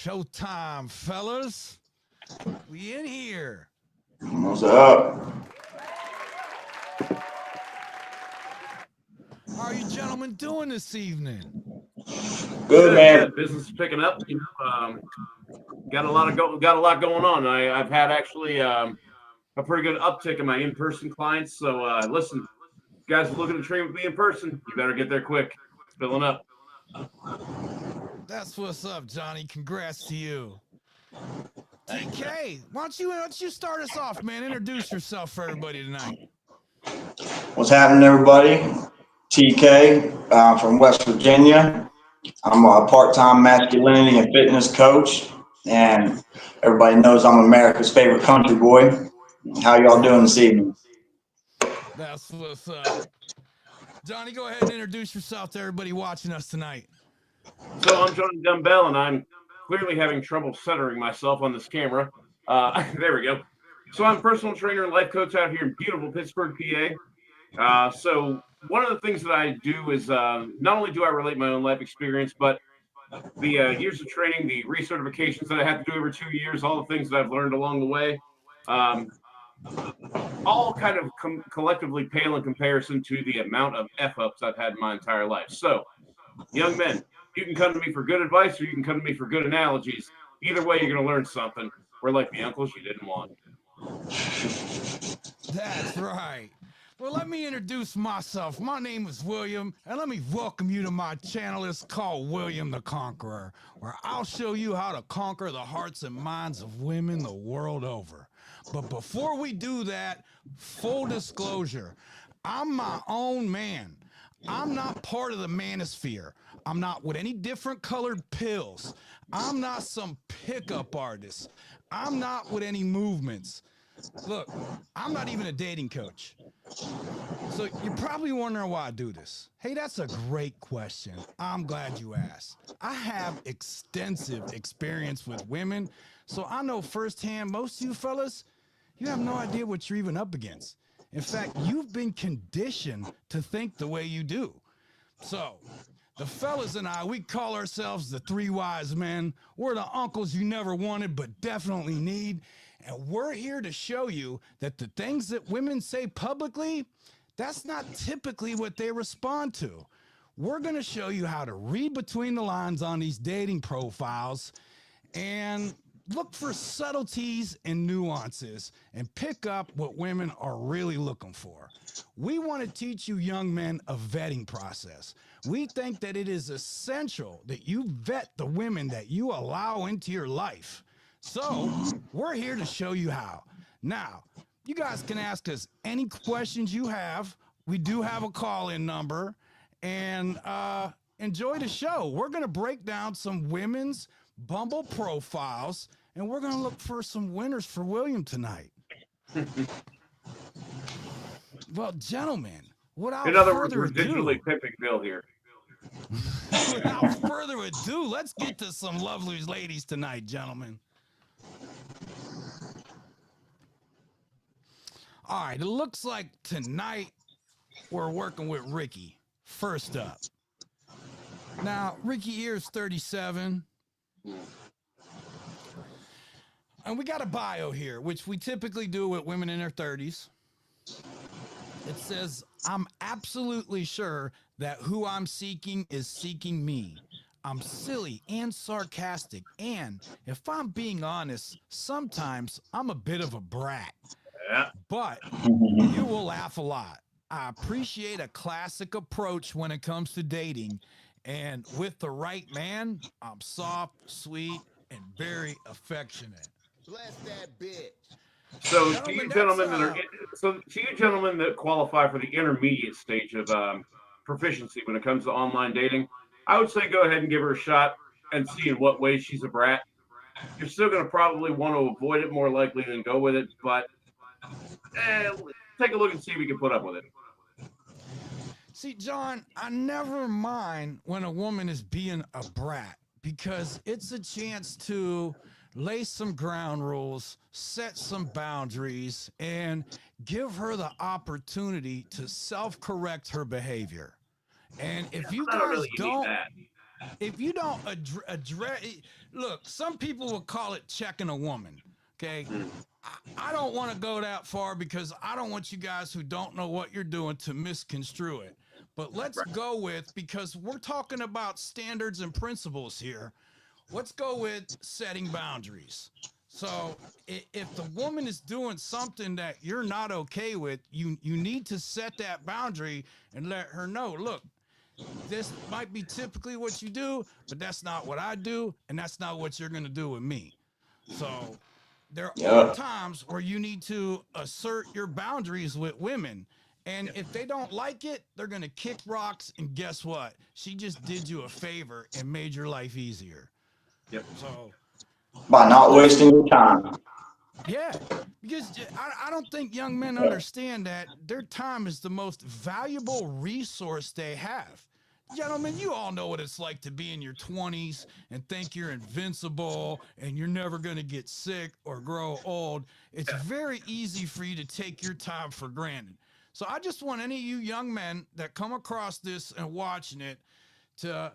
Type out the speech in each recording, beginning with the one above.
Showtime, fellas. We in here. What's up? How are you gentlemen doing this evening? Good Good, man. good. Business is picking up. Got a lot going on. I've had actually a pretty good uptick in my in-person clients. So listen, guys are looking to train with me in person. You better get there quick. It's filling up. That's what's up, Johnny. Congrats to you. TK, why don't you start us off, man? Introduce yourself for everybody tonight. What's happening, everybody? TK from West Virginia. I'm a part-time masculinity and fitness coach, and everybody knows I'm America's favorite country boy. How y'all doing this evening? That's what's up. Johnny, go ahead and introduce yourself to everybody watching us tonight. So I'm Johnny Dumbbell, and I'm clearly having trouble centering myself on this camera. There we go. So I'm a personal trainer and life coach out here in beautiful Pittsburgh, PA. So one of the things that I do is not only do I relate my own life experience, but the years of training, the recertifications that I have to do every 2 years, all the things that I've learned along the way, um, all kind of collectively pale in comparison to the amount of F ups I've had in my entire life. So, young men, you can come to me for good advice or you can come to me for good analogies. Either way, you're going to learn something. We're like the uncles you didn't want. That's right. Well, let me introduce myself. My name is William, and let me welcome you to my channel. It's called William the Conqueror, where I'll show you how to conquer the hearts and minds of women the world over. But before we do that, full disclosure, I'm my own man. I'm not part of the manosphere. I'm not with any different colored pills. I'm not some pickup artist. I'm not with any movements. Look, I'm not even a dating coach. So you're probably wondering why I do this. Hey, that's a great question. I'm glad you asked. I have extensive experience with women, so I know firsthand most of you fellas, you have no idea what you're even up against. In fact, you've been conditioned to think the way you do. So, the fellas and I, we call ourselves the three wise men. We're the uncles you never wanted but definitely need. And we're here to show you that the things that women say publicly, that's not typically what they respond to. We're going to show you how to read between the lines on these dating profiles and look for subtleties and nuances and pick up what women are really looking for. We want to teach you young men a vetting process. We think that it is essential that you vet the women that you allow into your life. So, we're here to show you how. Now, you guys can ask us any questions you have. We do have a call-in number. And enjoy the show. We're going to break down some women's Bumble profiles, and we're going to look for some winners for William tonight. Well, gentlemen, without In other words, further we're digitally ado, pimping Bill here. without further ado, let's get to some lovely ladies tonight, gentlemen. All right, it looks like tonight we're working with Ricky. First up. Now, Ricky here is 37. And we got a bio here, which we typically do with women in their 30s. It says, I'm absolutely sure that who I'm seeking is seeking me. I'm silly and sarcastic, and if I'm being honest, sometimes I'm a bit of a brat. Yeah. But you will laugh a lot. I appreciate a classic approach when it comes to dating, and with the right man, I'm soft, sweet, and very affectionate. Bless that bitch. So to Gentlemen, you that's gentlemen that are to you gentlemen that qualify for the intermediate stage of proficiency when it comes to online dating, I would say go ahead and give her a shot and see in what way she's a brat. You're still going to probably want to avoid it more likely than go with it, but take a look and see if you can put up with it. See, John, I never mind when a woman is being a brat because it's a chance to lay some ground rules, set some boundaries, and give her the opportunity to self-correct her behavior. And if you I don't know guys that you need don't, that. if you don't address, look, some people will call it checking a woman. Okay. Mm. I don't want to go that far because I don't want you guys who don't know what you're doing to misconstrue it. But let's Right. go with, because we're talking about standards and principles here, let's go with setting boundaries. So if the woman is doing something that you're not okay with, you need to set that boundary and let her know, look, this might be typically what you do, but that's not what I do, and that's not what you're going to do with me. So there are Yep. times where you need to assert your boundaries with women. And if they don't like it, they're going to kick rocks. And guess what? She just did you a favor and made your life easier. Yep. So, By not wasting your time. yeah, because I don't think young men understand that their time is the most valuable resource they have. Gentlemen, you all know what it's like to be in your 20s and think you're invincible and you're never going to get sick or grow old. It's very easy for you to take your time for granted. So I just want any of you young men that come across this and watching it to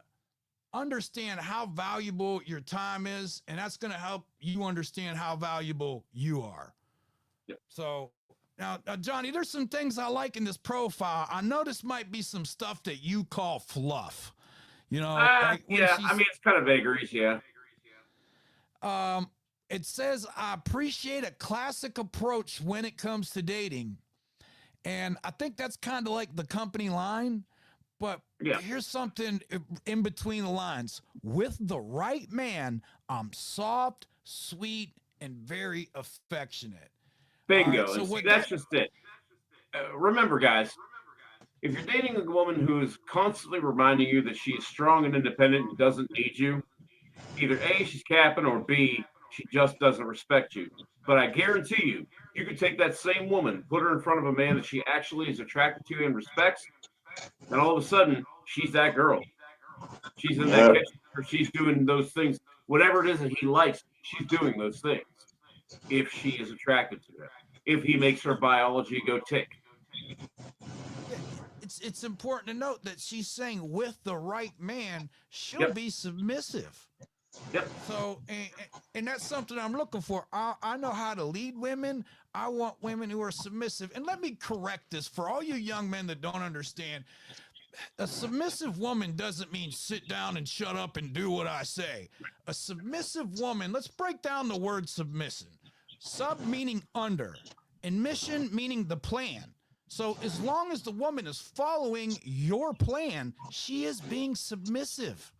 understand how valuable your time is, and that's going to help you understand how valuable you are. Yep. So now, Johnny, there's some things I like in this profile. I know this might be some stuff that you call fluff. You know, like when Yeah. she's, I mean, it's kind of vagaries. Yeah. it says, I appreciate a classic approach when it comes to dating. And I think that's kind of like the company line. But Yeah. here's something in between the lines. With the right man, I'm soft, sweet, and very affectionate. All right. Bingo. So And see, what that's that, just it. Remember, guys, if you're dating a woman who is constantly reminding you that she is strong and independent and doesn't need you, either A, she's capping, or B, she just doesn't respect you. But I guarantee you, you could take that same woman, put her in front of a man that she actually is attracted to and respects, and all of a sudden, she's that girl. She's in that Yep. kitchen, or she's doing those things. Whatever it is that he likes, she's doing those things if she is attracted to him, if he makes her biology go tick. yeah, it's important to note that she's saying with the right man, she'll Yep. be submissive. Yep. So, and that's something I'm looking for. I know how to lead women. I want women who are submissive. And let me correct this for all you young men that don't understand. A submissive woman doesn't mean sit down and shut up and do what I say. A submissive woman, let's break down the word submission. Sub meaning under, and mission meaning the plan. So as long as the woman is following your plan, she is being submissive.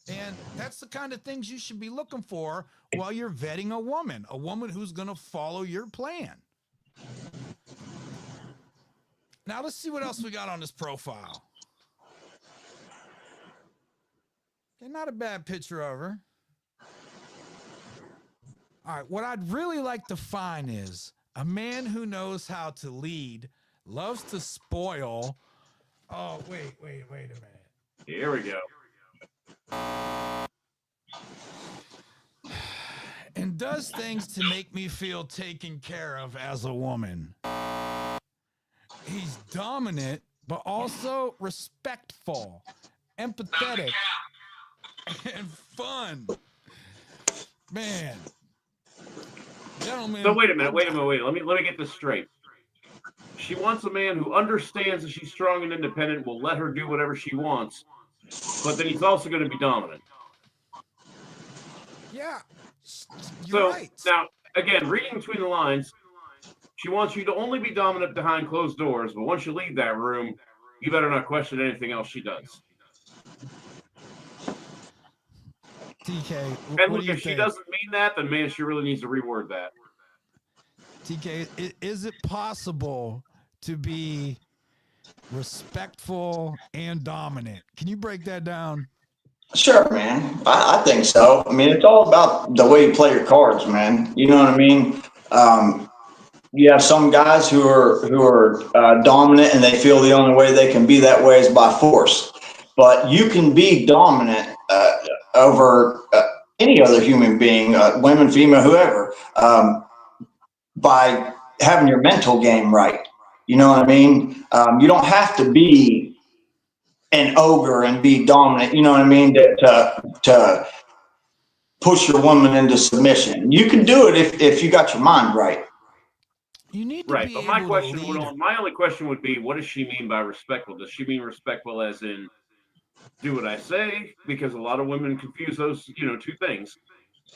And that's the kind of things you should be looking for while you're vetting a woman who's going to follow your plan. Now let's see what else we got on this profile. Okay, not a bad picture of her. All right, what I'd really like to find is a man who knows how to lead, loves to spoil. Oh, wait a minute. Here we go. And does things to make me feel taken care of as a woman. He's dominant, but also respectful, empathetic, and fun. Man. Gentlemen. So wait a minute. Let me get this straight. She wants a man who understands that she's strong and independent, will let her do whatever she wants, but then he's also going to be dominant. Yeah. You're So right. now, again, reading between the lines, she wants you to only be dominant behind closed doors, but once you leave that room, you better not question anything else she does. TK, And what do you if she think? doesn't mean that, then man, she really needs to reword that. TK, is it possible to be respectful and dominant? Can you break that down? Sure, man. I think so. I mean, it's all about the way you play your cards, man. You know what I mean? You have some guys who are dominant, and they feel the only way they can be that way is by force. But you can be dominant over any other human being, women, female, whoever, by having your mental game right. You know what I mean? You don't have to be an ogre and be dominant. You know what I mean? To push your woman into submission. You can do it if you got your mind right. You need to Right. be But my able to question would lead her. my only question would be, what does she mean by respectful? Does she mean respectful as in do what I say? Because a lot of women confuse those, two things.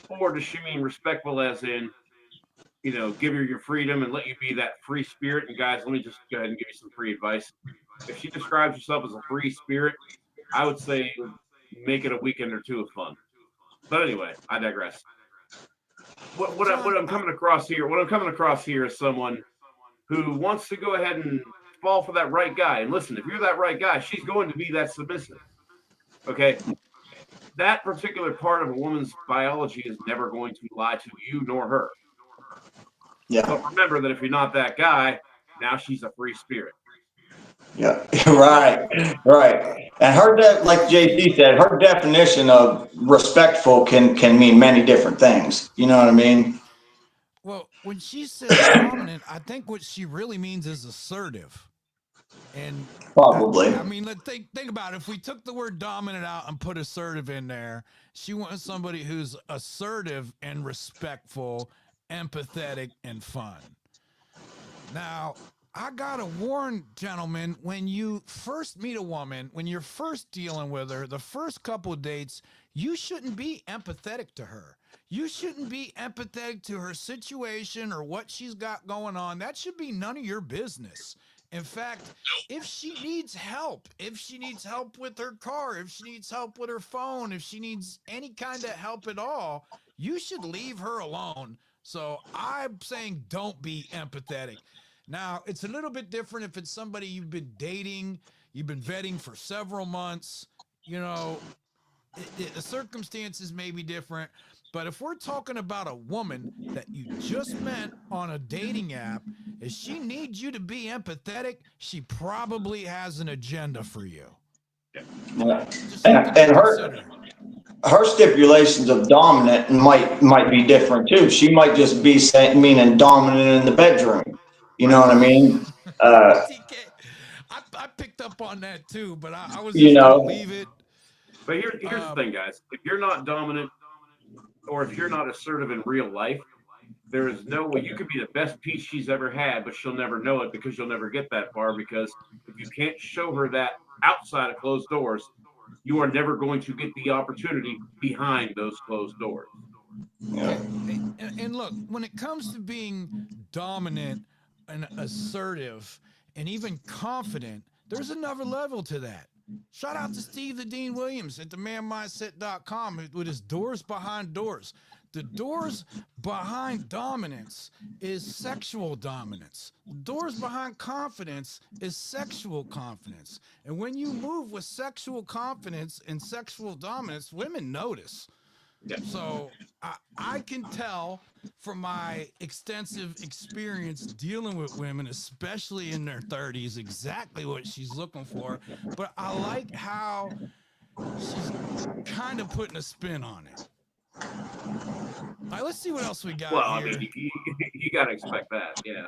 Or does she mean respectful as in, give her your freedom and let you be that free spirit? And guys, let me just go ahead and give you some free advice. If she describes herself as a free spirit, I would say make it a weekend or two of fun. But anyway, I digress. What John, I'm coming across here, is someone who wants to go ahead and fall for that right guy. And listen, if you're that right guy, she's going to be that submissive. Okay. That particular part of a woman's biology is never going to lie to you nor her. Yeah. But remember that if you're not that guy, now she's a free spirit. Yeah. Right. And like JC said, her definition of respectful can mean many different things. You know what I mean? well, when she says dominant, I think what she really means is assertive. And Probably. I mean, let's think about it. If we took the word dominant out and put assertive in there, she wants somebody who's assertive and respectful, empathetic, and fun. Now, I gotta warn gentlemen, when you first meet a woman, when you're first dealing with her, the first couple of dates, you shouldn't be empathetic to her. You shouldn't be empathetic to her situation or what she's got going on. That should be none of your business. In fact, if she needs help, with her car, if she needs help with her phone, if she needs any kind of help at all, you should leave her alone. So I'm saying don't be empathetic. Now, it's a little bit different if it's somebody you've been dating, you've been vetting for several months, you know, the circumstances may be different. But if we're talking about a woman that you just met on a dating app, if she needs you to be empathetic, she probably has an agenda for you. Yeah. Just something to And consider. her stipulations of dominant might be different too. She might just be saying meaning dominant in the bedroom. You know Right. what I mean? Uh, TK, I picked up on that too, but I was you just going to know, leave it. But here's the thing, guys. If you're not dominant or if you're not assertive in real life, there is no way you could be the best peach she's ever had, but she'll never know it because you'll never get that far. Because if you can't show her that outside of closed doors, you are never going to get the opportunity behind those closed doors. yeah. And look, when it comes to being dominant and assertive and even confident, there's another level to that. Shout out to Steve the Dean Williams at themanmindset.com with his doors behind doors. The doors behind dominance is sexual dominance. The doors behind confidence is sexual confidence. And when you move with sexual confidence and sexual dominance, women notice. Yeah. So I can tell from my extensive experience dealing with women, especially in their 30s, exactly what she's looking for. But I like how she's kind of putting a spin on it. All right, let's see what else we Well, got I mean, here. you got to expect that. Yeah.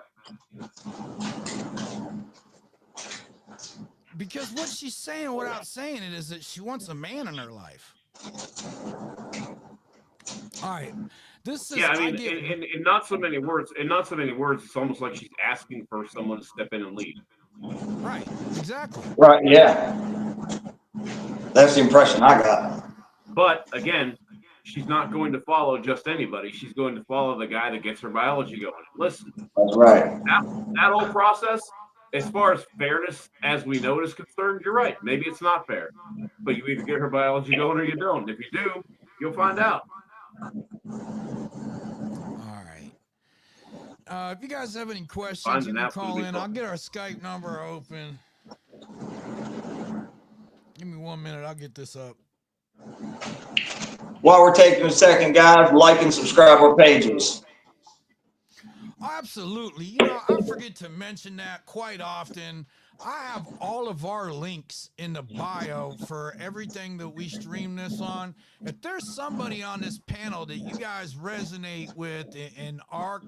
Because what she's saying without saying it is that she wants a man in her life. All right. This is Yeah, I I mean, get in not so many words, it's almost like she's asking for someone to step in and lead. right. Exactly. Right. Yeah. That's the impression I got. But again, she's not going to follow just anybody. She's going to follow the guy that gets her biology going. Listen, That's right. that whole process, as far as fairness as we know it is concerned, you're right. Maybe it's not fair, but you either get her biology going or you don't. If you do, you'll find out. All right. If you guys have any questions, Find you an can call absolutely in. I'll get our Skype number open. Give me 1 minute. I'll get this up. While we're taking a second, guys, like and subscribe our pages. Absolutely. You know, I forget to mention that quite often. I have all of our links in the bio for everything that we stream this on. If there's somebody on this panel that you guys resonate with and are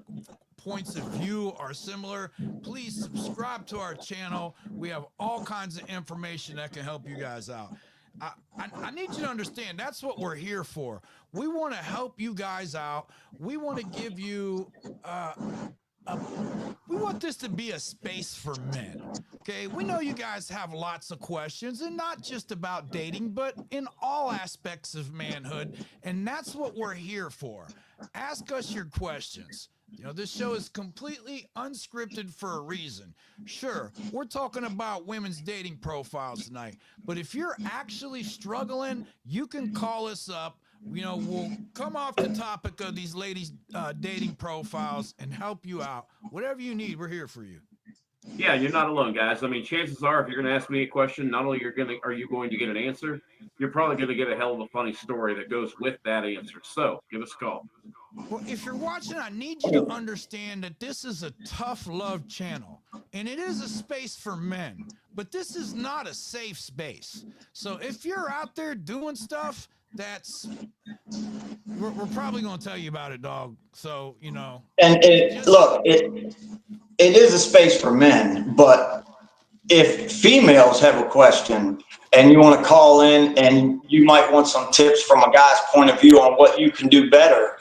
points of view are similar, please subscribe to our channel. We have all kinds of information that can help you guys out. I need you to understand that's what we're here for. We want to help you guys out. We want to give you we want this to be a space for men. Okay, we know you guys have lots of questions, and not just about dating, but in all aspects of manhood, and that's what we're here for. Ask us your questions. You know, this show is completely unscripted for a reason. Sure, we're talking about women's dating profiles tonight, but if you're actually struggling, you can call us up. You know, we'll come off the topic of these ladies' dating profiles and help you out. Whatever you need, we're here for you. Yeah, you're not alone, guys. I mean, chances are, if you're going to ask me a question, not only are you going to get an answer, you're probably going to get a hell of a funny story that goes with that answer. So, give us a call. Well, if you're watching, I need you to understand that this is a tough love channel, and it is a space for men, but this is not a safe space. So if you're out there doing stuff that's, we're probably going to tell you about it, dog. So, you know. And look, it is a space for men, but if females have a question and you want to call in and you might want some tips from a guy's point of view on what you can do better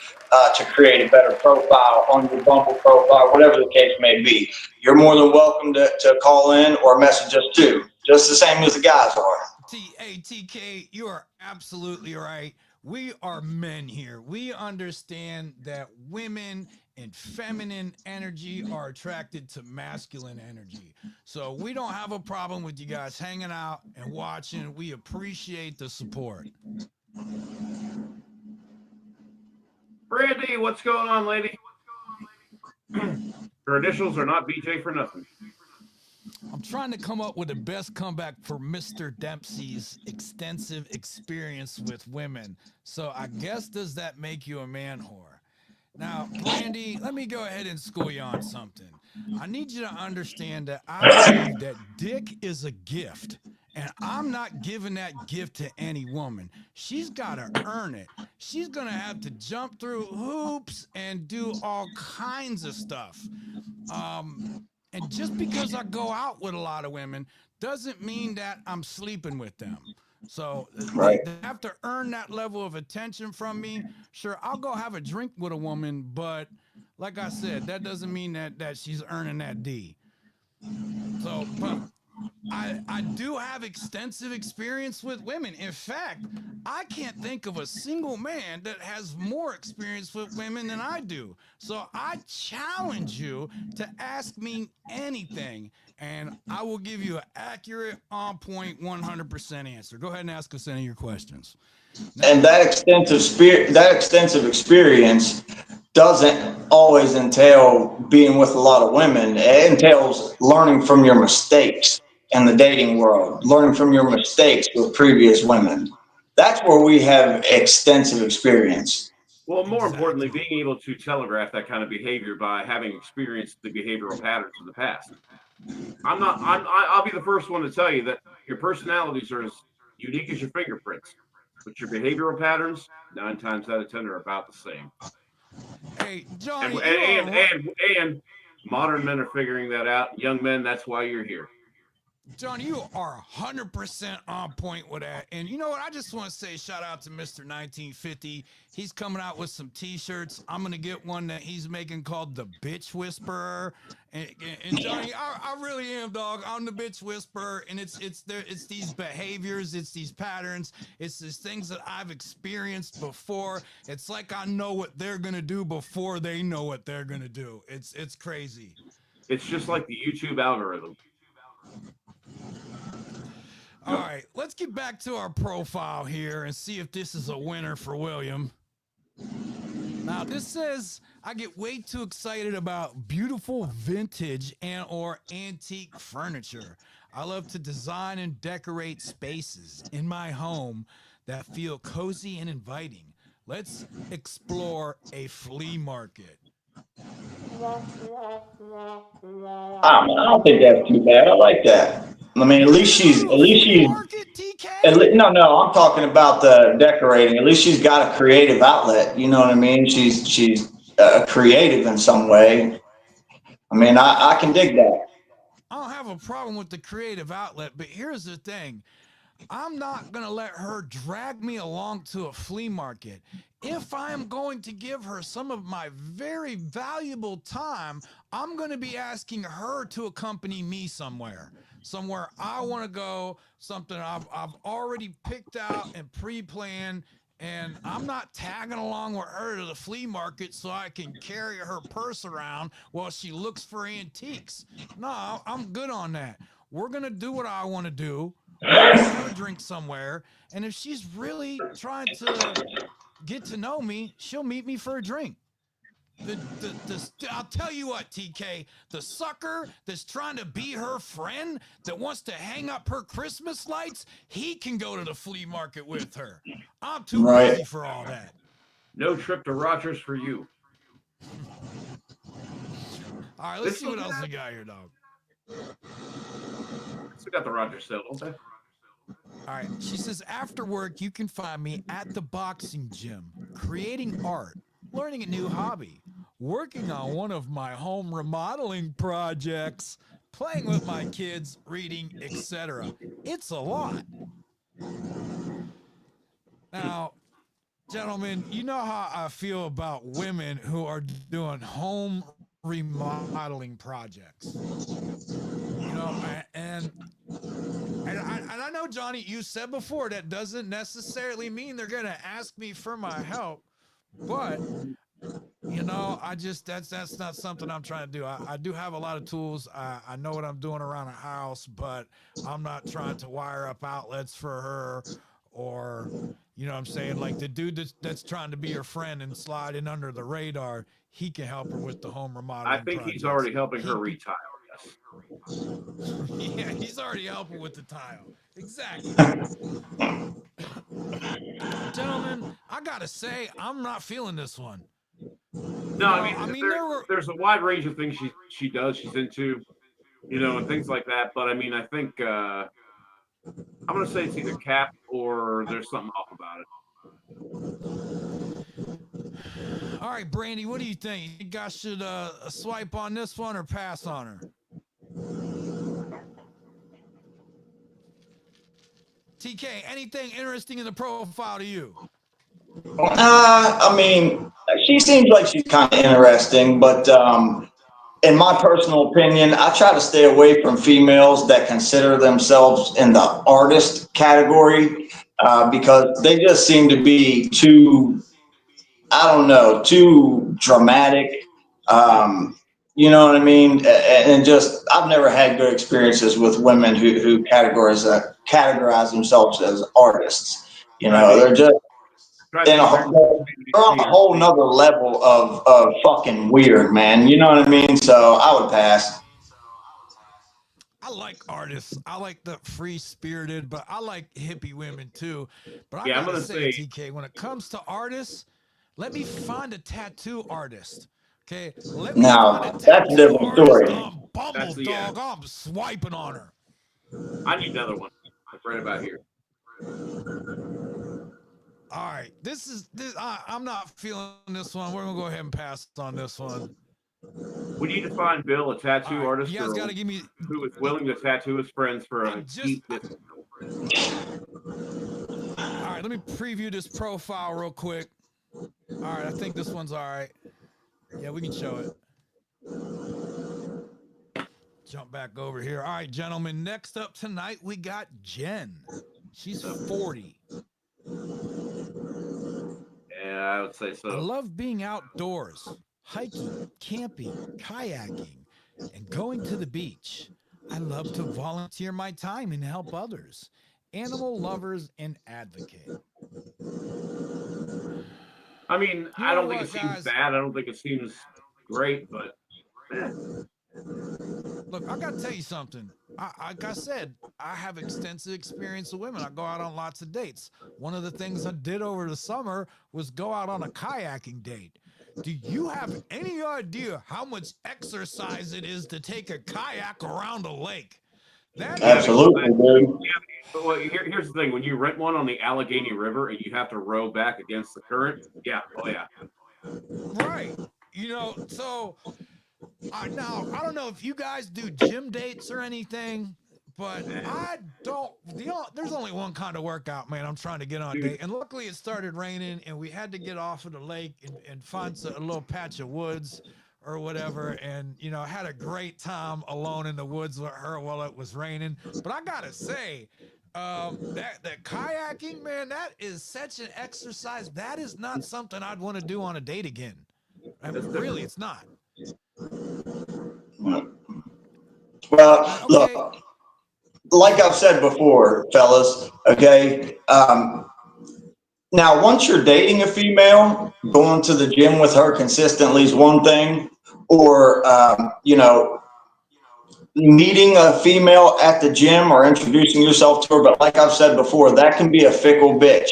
to create a better profile on your Bumble profile, whatever the case may be, you're more than welcome to call in or message us too, just the same as the guys are. TK, you are absolutely right. We are men here. We understand that women and feminine energy are attracted to masculine energy. So we don't have a problem with you guys hanging out and watching. We appreciate the support. Brandy, what's going on, lady? Her initials are not BJ for nothing. I'm trying to come up with the best comeback for Mr. Dempsey's extensive experience with women. So I guess, does that make you a man whore? Now, Brandy, let me go ahead and school you on something. I need you to understand that I believe that dick is a gift. And I'm not giving that gift to any woman. She's got to earn it. She's going to have to jump through hoops and do all kinds of stuff. And just because I go out with a lot of women doesn't mean that I'm sleeping with them. So Right. They have to earn that level of attention from me. Sure, I'll go have a drink with a woman, but like I said, that doesn't mean that she's earning that D. So, but I do have extensive experience with women. In fact, I can't think of a single man that has more experience with women than I do. So I challenge you to ask me anything, and I will give you an accurate, on-point, 100% answer. Go ahead and ask us any of your questions. Now, And that extensive experience doesn't always entail being with a lot of women. It entails learning from your mistakes in the dating world, learning from your mistakes with previous women. That's where we have extensive experience. Well, more Exactly. importantly, being able to telegraph that kind of behavior by having experienced the behavioral patterns of the past. I'll be the first one to tell you that your personalities are as unique as your fingerprints, but your behavioral patterns, 9 times out of 10, are about the same. Hey, Johnny, And modern men are figuring that out. Young men, that's why you're here. Johnny, you are 100% on point with that. And you know what? I just want to say shout out to Mr. 1950. He's coming out with some T-shirts. I'm going to get one that he's making called the Bitch Whisperer. And Johnny, I really am, dog. I'm the Bitch Whisperer. And it's these behaviors. It's these patterns. It's these things that I've experienced before. It's like I know what they're going to do before they know what they're going to do. It's crazy. It's just like the YouTube algorithm. All right, let's get back to our profile here and see if this is a winner for William. Now, this says, I get way too excited about beautiful vintage and or antique furniture. I love to design and decorate spaces in my home that feel cozy and inviting. Let's explore a flea market. I don't think that's too bad. I like that. I mean, at least she's Flea market, TK? no, I'm talking about the decorating. At least she's got a creative outlet. You know what I mean? She's creative in some way. I mean, I can dig that. I don't have a problem with the creative outlet, but here's the thing. I'm not going to let her drag me along to a flea market. If I'm going to give her some of my very valuable time, I'm going to be asking her to accompany me somewhere I want to go, something I've already picked out and pre-planned. And I'm not tagging along with her to the flea market so I can carry her purse around while she looks for antiques. No, I'm good on that. We're going to do what I want to do. We're gonna have a drink somewhere, and if she's really trying to get to know me, she'll meet me for a drink. I'll tell you what, TK, the sucker that's trying to be her friend, that wants to hang up her Christmas lights, he can go to the flea market with her. I'm too Right. busy for all that. No trip to Rogers for you. All right, let's see what else we got here, dog. Still got the Rogers sale, don't they? All right. She says, after work, you can find me at the boxing gym, creating art, learning a new hobby, working on one of my home remodeling projects, playing with my kids, reading, etc. It's a lot. Now, gentlemen, you know how I feel about women who are doing home remodeling projects. You know, and I know, Johnny, you said before that doesn't necessarily mean they're gonna ask me for my help, but you know, that's not something I'm trying to do. I do have a lot of tools. I know what I'm doing around the house, but I'm not trying to wire up outlets for her, or you know what I'm saying, like the dude that's trying to be her friend and slide in under the radar. He can help her with the home remodeling. I think projects. he's already helping her retile. Yes. Yeah, he's already helping with the tile. Exactly. Gentlemen, I gotta say, I'm not feeling this one. No, I mean there's a wide range of things she does, she's into, you know, and things like that. But I mean, I think I'm gonna say it's either cap or there's something off about it. All right, Brandy, what do you think? You think I should swipe on this one or pass on her? TK, anything interesting in the profile to you? I mean, she seems like she's kind of interesting, but in my personal opinion, I try to stay away from females that consider themselves in the artist category because they just seem to be too, I don't know, too dramatic. You know what I mean? And just, I've never had good experiences with women who categorize themselves as artists. You know, they're just in they're on a whole nother level of fucking weird, man. You know what I mean? So I would pass. I like artists. I like the free spirited, but I like hippie women too. But I gotta say, TK, when it comes to artists, let me find a tattoo artist. Okay, let me find a tattoo artist on Bumble, dog. I'm swiping on her. I need another one. Right about here. All right, I'm not feeling this one. We're gonna go ahead and pass on this one. We need to find Bill a tattoo artist. You guys got to give me who is willing to tattoo his friends for a cheap discount. All right, let me preview this profile real quick. All right, I think this one's all right. Yeah, we can show it. Jump back over here. All right, gentlemen, next up tonight, we got Jen. She's 40. Yeah, I would say so. I love being outdoors, hiking, camping, kayaking, and going to the beach. I love to volunteer my time and help others, animal lovers, and advocate. I mean, I don't think it seems bad. I don't think it seems great, but look, I gotta tell you something. Like I said, I have extensive experience with women. I go out on lots of dates. One of the things I did over the summer was go out on a kayaking date. Do you have any idea how much exercise it is to take a kayak around a lake? Absolutely, dude. But here's the thing: when you rent one on the Allegheny River and you have to row back against the current, yeah, oh yeah, right. You know, so Now, I don't know if you guys do gym dates or anything, but I don't. There's only one kind of workout, man. I'm trying to get on a Dude, date, and luckily it started raining, and we had to get off of the lake and find a little patch of woods or whatever. And I had a great time alone in the woods with her while it was raining. But I gotta say, that kayaking, man, that is such an exercise. That is not something I'd want to do on a date again. I mean, that's really, different. it's not. Well, Okay. look, like I've said before, fellas, okay. Now, once you're dating a female, going to the gym with her consistently is one thing, or meeting a female at the gym or introducing yourself to her. But like I've said before, that can be a fickle bitch.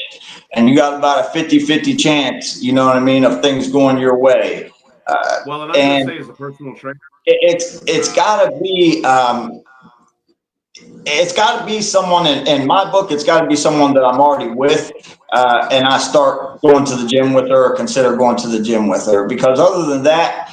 And you got about a 50-50 chance, you know what I mean, of things going your way. Well, and I'm going to And say, as a personal trainer, it's uh, got to be someone in my book. It's got to be someone that I'm already with, and I start going to the gym with her, or consider going to the gym with her. Because other than that,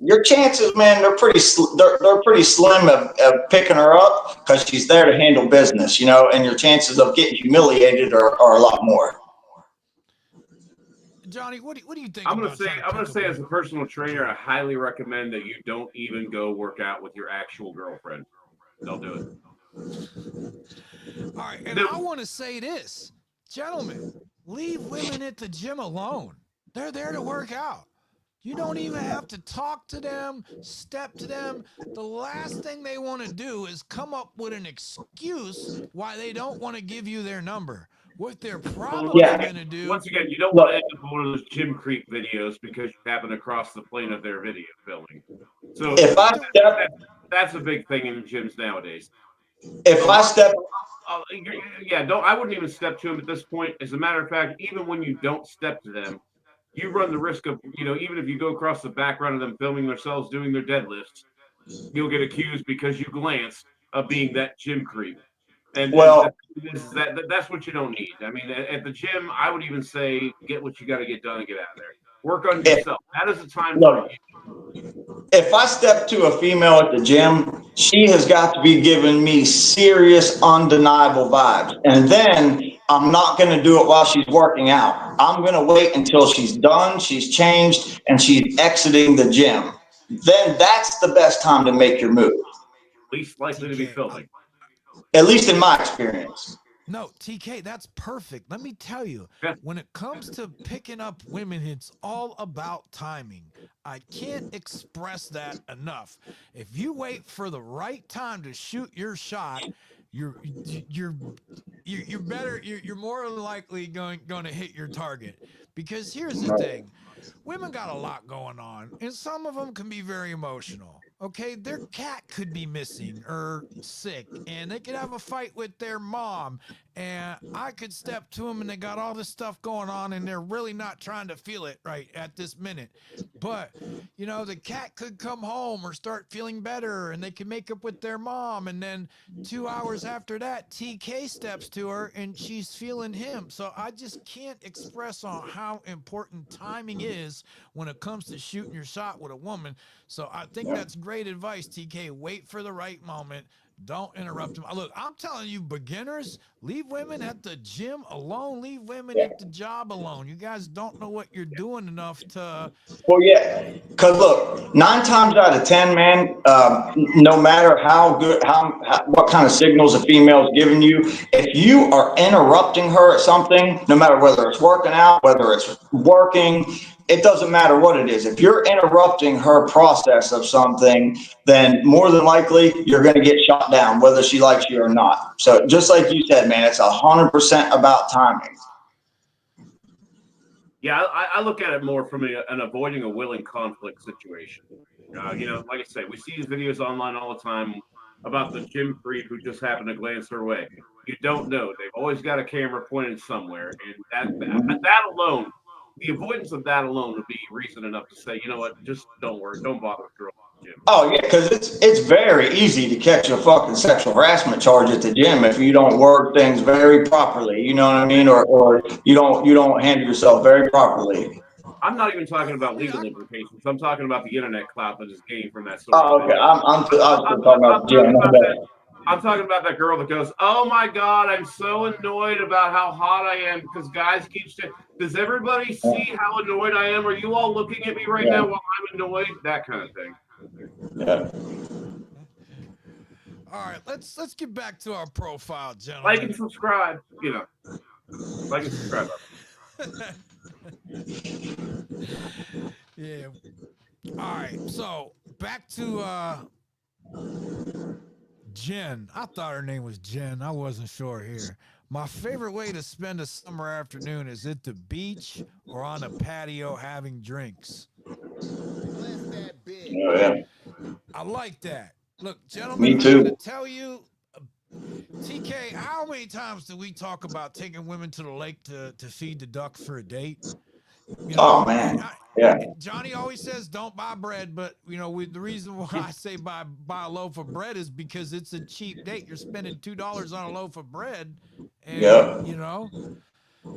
your chances, man, they're pretty slim of picking her up, because she's there to handle business, and your chances of getting humiliated are a lot more. Johnny, what do you think about trying to I'm going pick to up say, as a women personal at the trainer, I gym? highly recommend that you don't even go work out with your actual girlfriend. Don't do it. All right, and No, I want to say this, gentlemen, leave women at the gym alone. They're there to work out. You don't even have to talk to them, step to them. The last thing they want to do is come up with an excuse why they don't want to give you their number. What they're well, probably going to do. once again, you don't want to Look, end up in one of those gym creep videos because you happen across the plane of their video filming. So if I step that's a big thing in gyms nowadays. if A I lot step yeah, don't I wouldn't even step to them at this point. As a matter of fact, even when you don't step to them, you run the risk of, even if you go across the background of them filming themselves doing their deadlifts, you'll get accused because you glanced of being that gym creep. And the well, thing is that's what you don't need. I mean, at the gym, I would even say get what you got to get done and get out of there. Work on if yourself. That is a time for you. look, if I step to a female at the gym, she has got to be giving me serious, undeniable vibes. And then I'm not going to do it while she's working out. I'm going to wait until she's done, she's changed, and she's exiting the gym. Then that's the best time to make your move, Least likely to be TK, filming. at least in my experience. no, TK, that's perfect. Let me tell you, Yeah. when it comes to picking up women, it's all about timing. I can't express that enough. If you wait for the right time to shoot your shot, you're you're you're better. You're more likely going to hit your target. Because here's the thing, women got a lot going on, and some of them can be very emotional. Okay, their cat could be missing or sick, and they could have a fight with their mom, and I could step to them, and they got all this stuff going on, and they're really not trying to feel it right at this minute. But the cat could come home or start feeling better, and they can make up with their mom, and then 2 hours after that, TK steps to her, and she's feeling him. So I just can't express on how important timing is when it comes to shooting your shot with a woman. So I think that's great advice, TK. Wait for the right moment. Don't interrupt them. Look, I'm telling you, beginners, leave women at the gym alone. Leave women at the job alone. You guys don't know what you're doing enough to. Well, yeah, because look, 9 times out of 10, man, no matter how good, what kind of signals a female is giving you, if you are interrupting her at something, no matter whether it's working out, whether it's working, it doesn't matter what it is. If you're interrupting her process of something, then more than likely you're going to get shot down, whether she likes you or not. So just like you said, man, it's 100% about timing. Yeah, I look at it more from an avoiding a willing conflict situation. Like I say, we see these videos online all the time about the gym freak who just happened to glance her way. You don't know. They've always got a camera pointed somewhere, and that alone, the avoidance of that alone would be reason enough to say, you know what, just don't worry, don't bother with girls at the gym. Oh yeah, because it's very easy to catch a fucking sexual harassment charge at the gym if you don't word things very properly. You know what I mean, or you don't handle yourself very properly. I'm not even talking I about mean, legal I, implications. I'm talking about the internet clout that is gained from that sort of Oh, thing. okay. I was I'm, still talking I'm about talking Jen. about that. I'm talking about that girl that goes, "Oh my God, I'm so annoyed about how hot I am because guys keep saying, does everybody see how annoyed I am? Are you all looking at me right Yeah, now while I'm annoyed?" That kind of thing. yeah. all right, let's get back to our profile, Like and gentlemen. subscribe. Like and subscribe. Yeah. All right. So back to Jen. I thought her name was Jen. I wasn't sure here. My favorite way to spend a summer afternoon is at the beach or on a patio having drinks. Oh, yeah. I like that. Look, gentlemen, Me I got to too. tell you, TK, how many times do we talk about taking women to the lake to feed the ducks for a date? You Oh know, man. Yeah. Johnny always says don't buy bread, but the reason why I say buy a loaf of bread is because it's a cheap date. You're spending $2 on a loaf of bread, and Yeah. you know,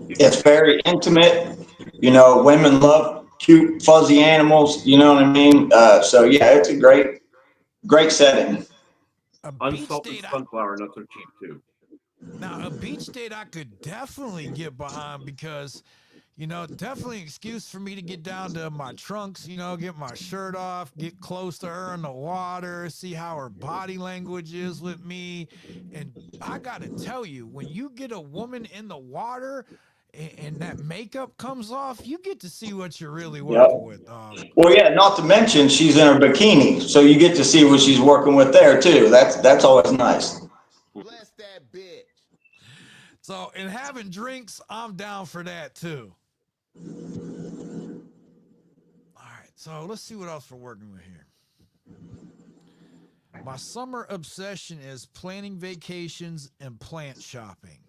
It's very intimate. Women love cute, fuzzy animals. You know what I mean? So yeah, it's a great setting. a beach Unsalted date. sunflower nuts are cheap too. Now a beach date I could definitely get behind because definitely an excuse for me to get down to my trunks, get my shirt off, get close to her in the water, see how her body language is with me. And I got to tell you, when you get a woman in the water and that makeup comes off, you get to see what you're really working Yep. with, dog. Well, yeah. Not to mention she's in her bikini, so you get to see what she's working with there too. That's always nice. So, and having drinks, I'm down for that too. All right, so let's see what else we're working with here. My summer obsession is planning vacations and plant shopping.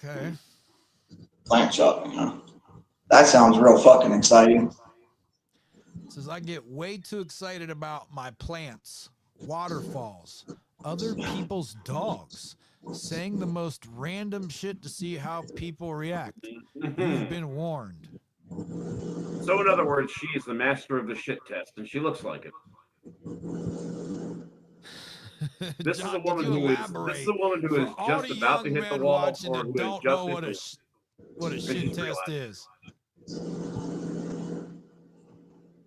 Okay. Plant shopping, huh? That sounds real fucking exciting. Says I get way too excited about my plants, waterfalls, other people's dogs, saying the most random shit to see how people react. You've been warned. So, in other words, she is the master of the shit test, and she looks like it. This is a John, could woman you who is this is a elaborate woman who for is all just the about to young hit the men wall, watching or that who has don't just know hit the what a and shit she's test realized. is?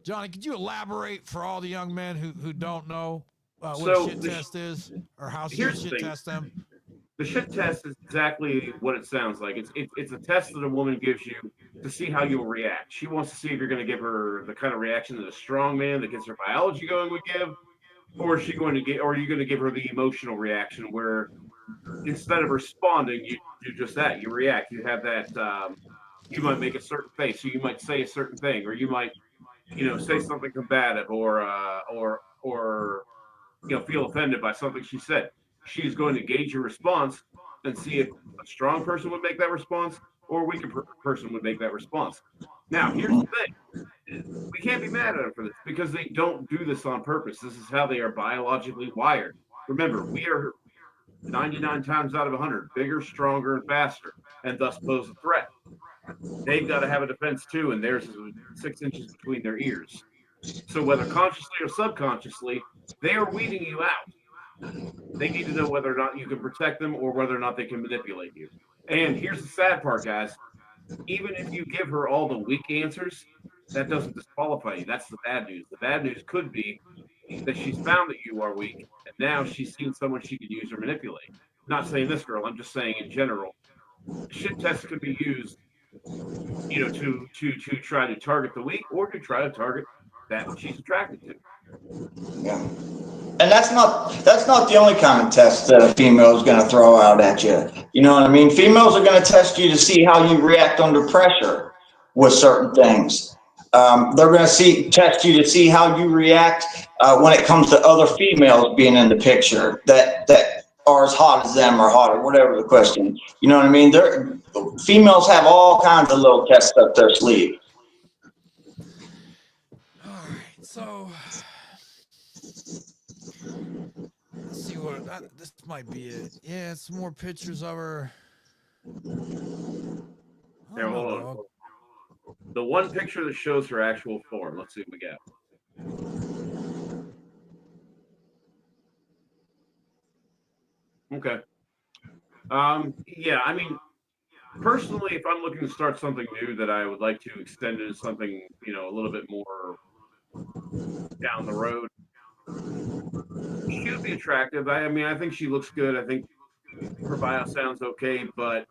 Johnny, could you elaborate for all the young men who don't know what a So shit test is or how she would here's the shit thing: test them? the shit test is exactly what it sounds like. It's a test that a woman gives you to see how you'll react. She wants to see if you're going to give her the kind of reaction that a strong man that gets her biology going would give, or is she going to get, or are you going to give her the emotional reaction where instead of responding, you do just that. You react. You have that. You might make a certain face, or you might say a certain thing, or you might, say something combative, or feel offended by something she said. She's going to gauge your response and see if a strong person would make that response or a weaker person would make that response. Now, here's the thing: we can't be mad at them for this because they don't do this on purpose. This is how they are biologically wired. Remember, we are 99 times out of 100 bigger, stronger, and faster, and thus pose a threat. They've got to have a defense too, and theirs is 6 inches between their ears. So, whether consciously or subconsciously, they are weeding you out. They need to know whether or not you can protect them or whether or not they can manipulate you. And here's the sad part, guys. Even if you give her all the weak answers, that doesn't disqualify you. That's the bad news. The bad news could be that she's found that you are weak, and now she's seen someone she could use or manipulate. Not saying this girl, I'm just saying in general. Shit tests could be used, to try to target the weak or to try to target that which she's attracted to. Yeah. And that's not the only kind of test that a female is going to throw out at you. You know what I mean? Females are going to test you to see how you react under pressure with certain things. They're going to test you to see how you react when it comes to other females being in the picture that are as hot as them or hotter, whatever the question. You know what I mean? Females have all kinds of little tests up their sleeve. All right, so let's see what this might be it. Yeah, some more pictures of her. I Here, don't know, hold on. dog. The one picture that shows her actual form. Let's see what we got. Okay. Yeah, I mean, personally, if I'm looking to start something new that I would like to extend into something, a little bit more down the road, she would be attractive. I mean, I think she looks good. I think her bio sounds okay, but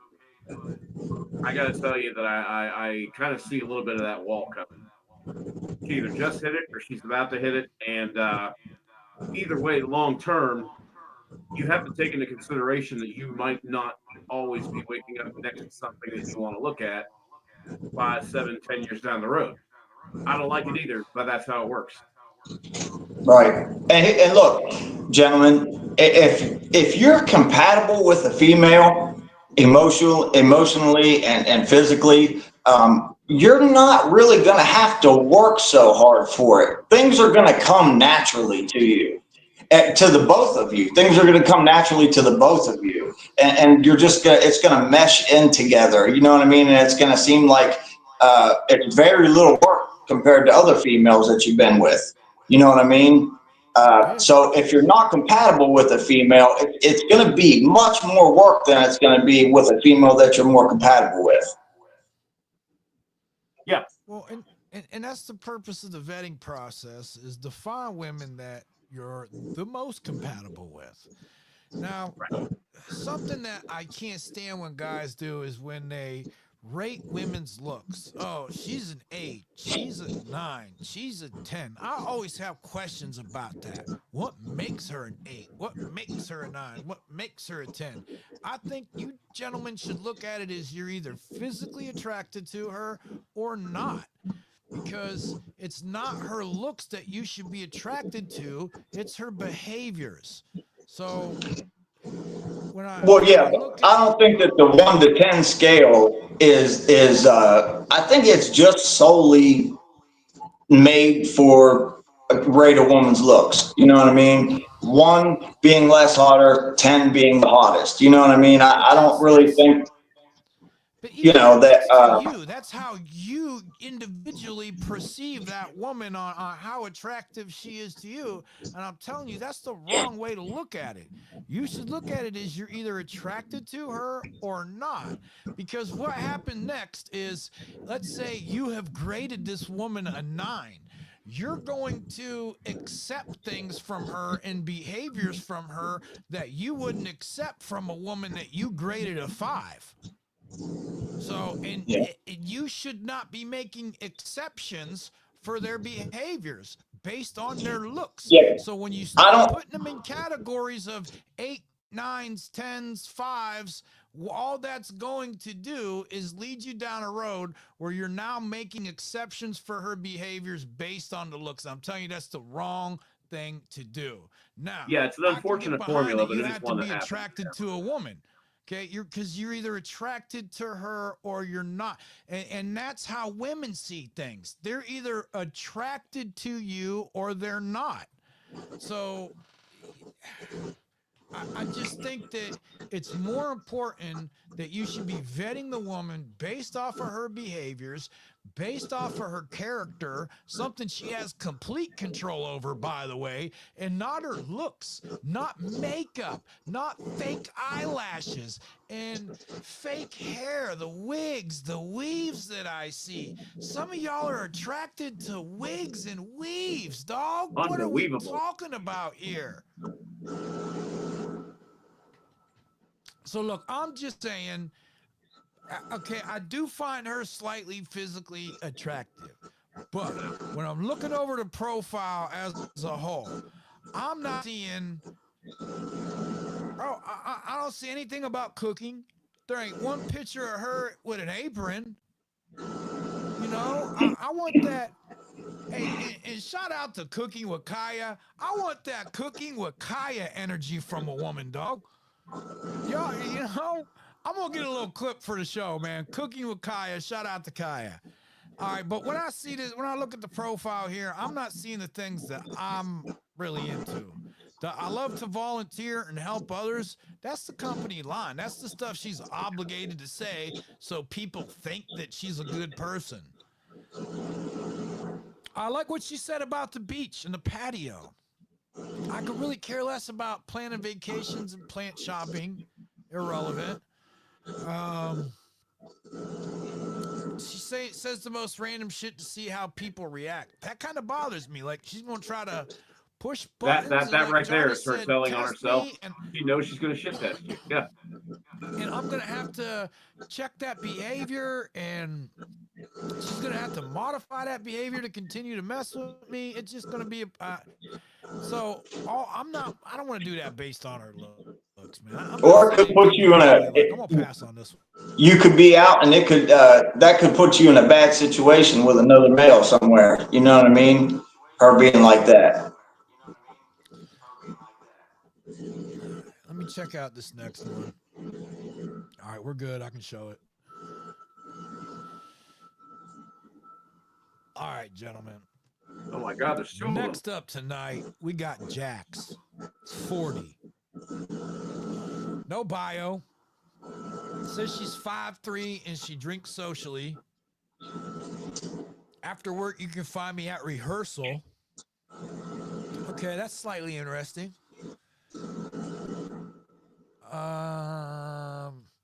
I got to tell you that I kind of see a little bit of that wall coming. She either just hit it or she's about to hit it. And either way, long term, you have to take into consideration that you might not always be waking up next to something that you want to look at 5, 7, 10 years down the road. I don't like it either, but that's how it works. Right. And look, gentlemen, if you're compatible with a female, emotionally and physically, you're not really going to have to work so hard for it. Things are going to come naturally to you, to the both of you. Things are going to come naturally to the both of you, and you're just gonna, it's going to mesh in together. You know what I mean? And it's going to seem like it's very little work compared to other females that you've been with. You know what I mean? Yeah. So if you're not compatible with a female, it's going to be much more work than it's going to be with a female that you're more compatible with. Yeah. Well, and that's the purpose of the vetting process is to find women that you're the most compatible with. Now, something that I can't stand when guys do is when they rate women's looks. Oh, she's an 8, she's a 9, she's a 10. I always have questions about that. What makes her an 8? What makes her a 9? What makes her a 10? I think you gentlemen should look at it as you're either physically attracted to her or not. Because it's not her looks that you should be attracted to, it's her behaviors. So when I Well, when I yeah, look I at don't think that the 1 to 10 scale is. I think it's just solely made for rate a woman's looks. You know what I mean? 1 being less hotter, 10 being the hottest. You know what I mean? but I don't really that's think but even that. that's to you. That's how you individually perceive that woman on how attractive she is to you. And I'm telling you, that's the wrong way to look at it. You should look at it as you're either attracted to her or not. Because what happened next is, let's say you have graded this woman a 9. You're going to accept things from her and behaviors from her that you wouldn't accept from a woman that you graded a 5. So, and Yeah, you should not be making exceptions for their behaviors based on their looks. yeah. So, when you I start don't. putting them in categories of 8, 9s, 10s, 5s, all that's going to do is lead you down a road where you're now making exceptions for her behaviors based on the looks. I'm telling you, that's the wrong thing to do. Now, Yeah, it's an I can get unfortunate behind formula, that but you it is have to one that be happens. attracted to a woman. Okay, you're either attracted to her or you're not, and that's how women see things. They're either attracted to you or they're not. So I just think that it's more important that you should be vetting the woman based off of her behaviors, based off of her character, something she has complete control over, by the way, and not her looks, not makeup, not fake eyelashes and fake hair, the wigs, the weaves that I see. Some of y'all are attracted to wigs and weaves, dog. What are we Unbelievable. talking about here? So look, I'm just saying, okay, I do find her slightly physically attractive, but when I'm looking over the profile as a whole, I'm not seeing, bro, I don't see anything about cooking. There ain't one picture of her with an apron. You know, I want that. Hey, and shout out to Cooking with Kaya. I want that Cooking with Kaya energy from a woman, dog. Y'all, I'm gonna get a little clip for the show, man. Cooking with Kaya. Shout out to Kaya. All right, but when I see this, when I look at the profile here, I'm not seeing the things that I'm really into. I love to volunteer and help others. That's the company line. That's the stuff she's obligated to say so people think that she's a good person. I like what she said about the beach and the patio. I could really care less about planning vacations and plant shopping. Irrelevant. She says the most random shit to see how people react. That kind of bothers me. Like she's gonna try to push buttons. That like right there Johnny is her said, telling on test herself. me, and She knows she's going to shit test you. Yeah. I'm gonna have to check that behavior, and she's gonna have to modify that behavior to continue to mess with me. It's just gonna be I don't want to do that based on her looks, man. I'm not Or it could saying put people you in I really like. I'm gonna pass on this one. you could be out and it could, that could put you in a bad situation with another male somewhere. You know what I mean? Her being like that. Let me check out this next one. All right, we're good. I can show it. All right, gentlemen. Oh my God, there's two of them. Next up tonight, we got Jax. 40. No bio. Says she's 5'3" and she drinks socially. After work, you can find me at rehearsal. Okay, that's slightly interesting.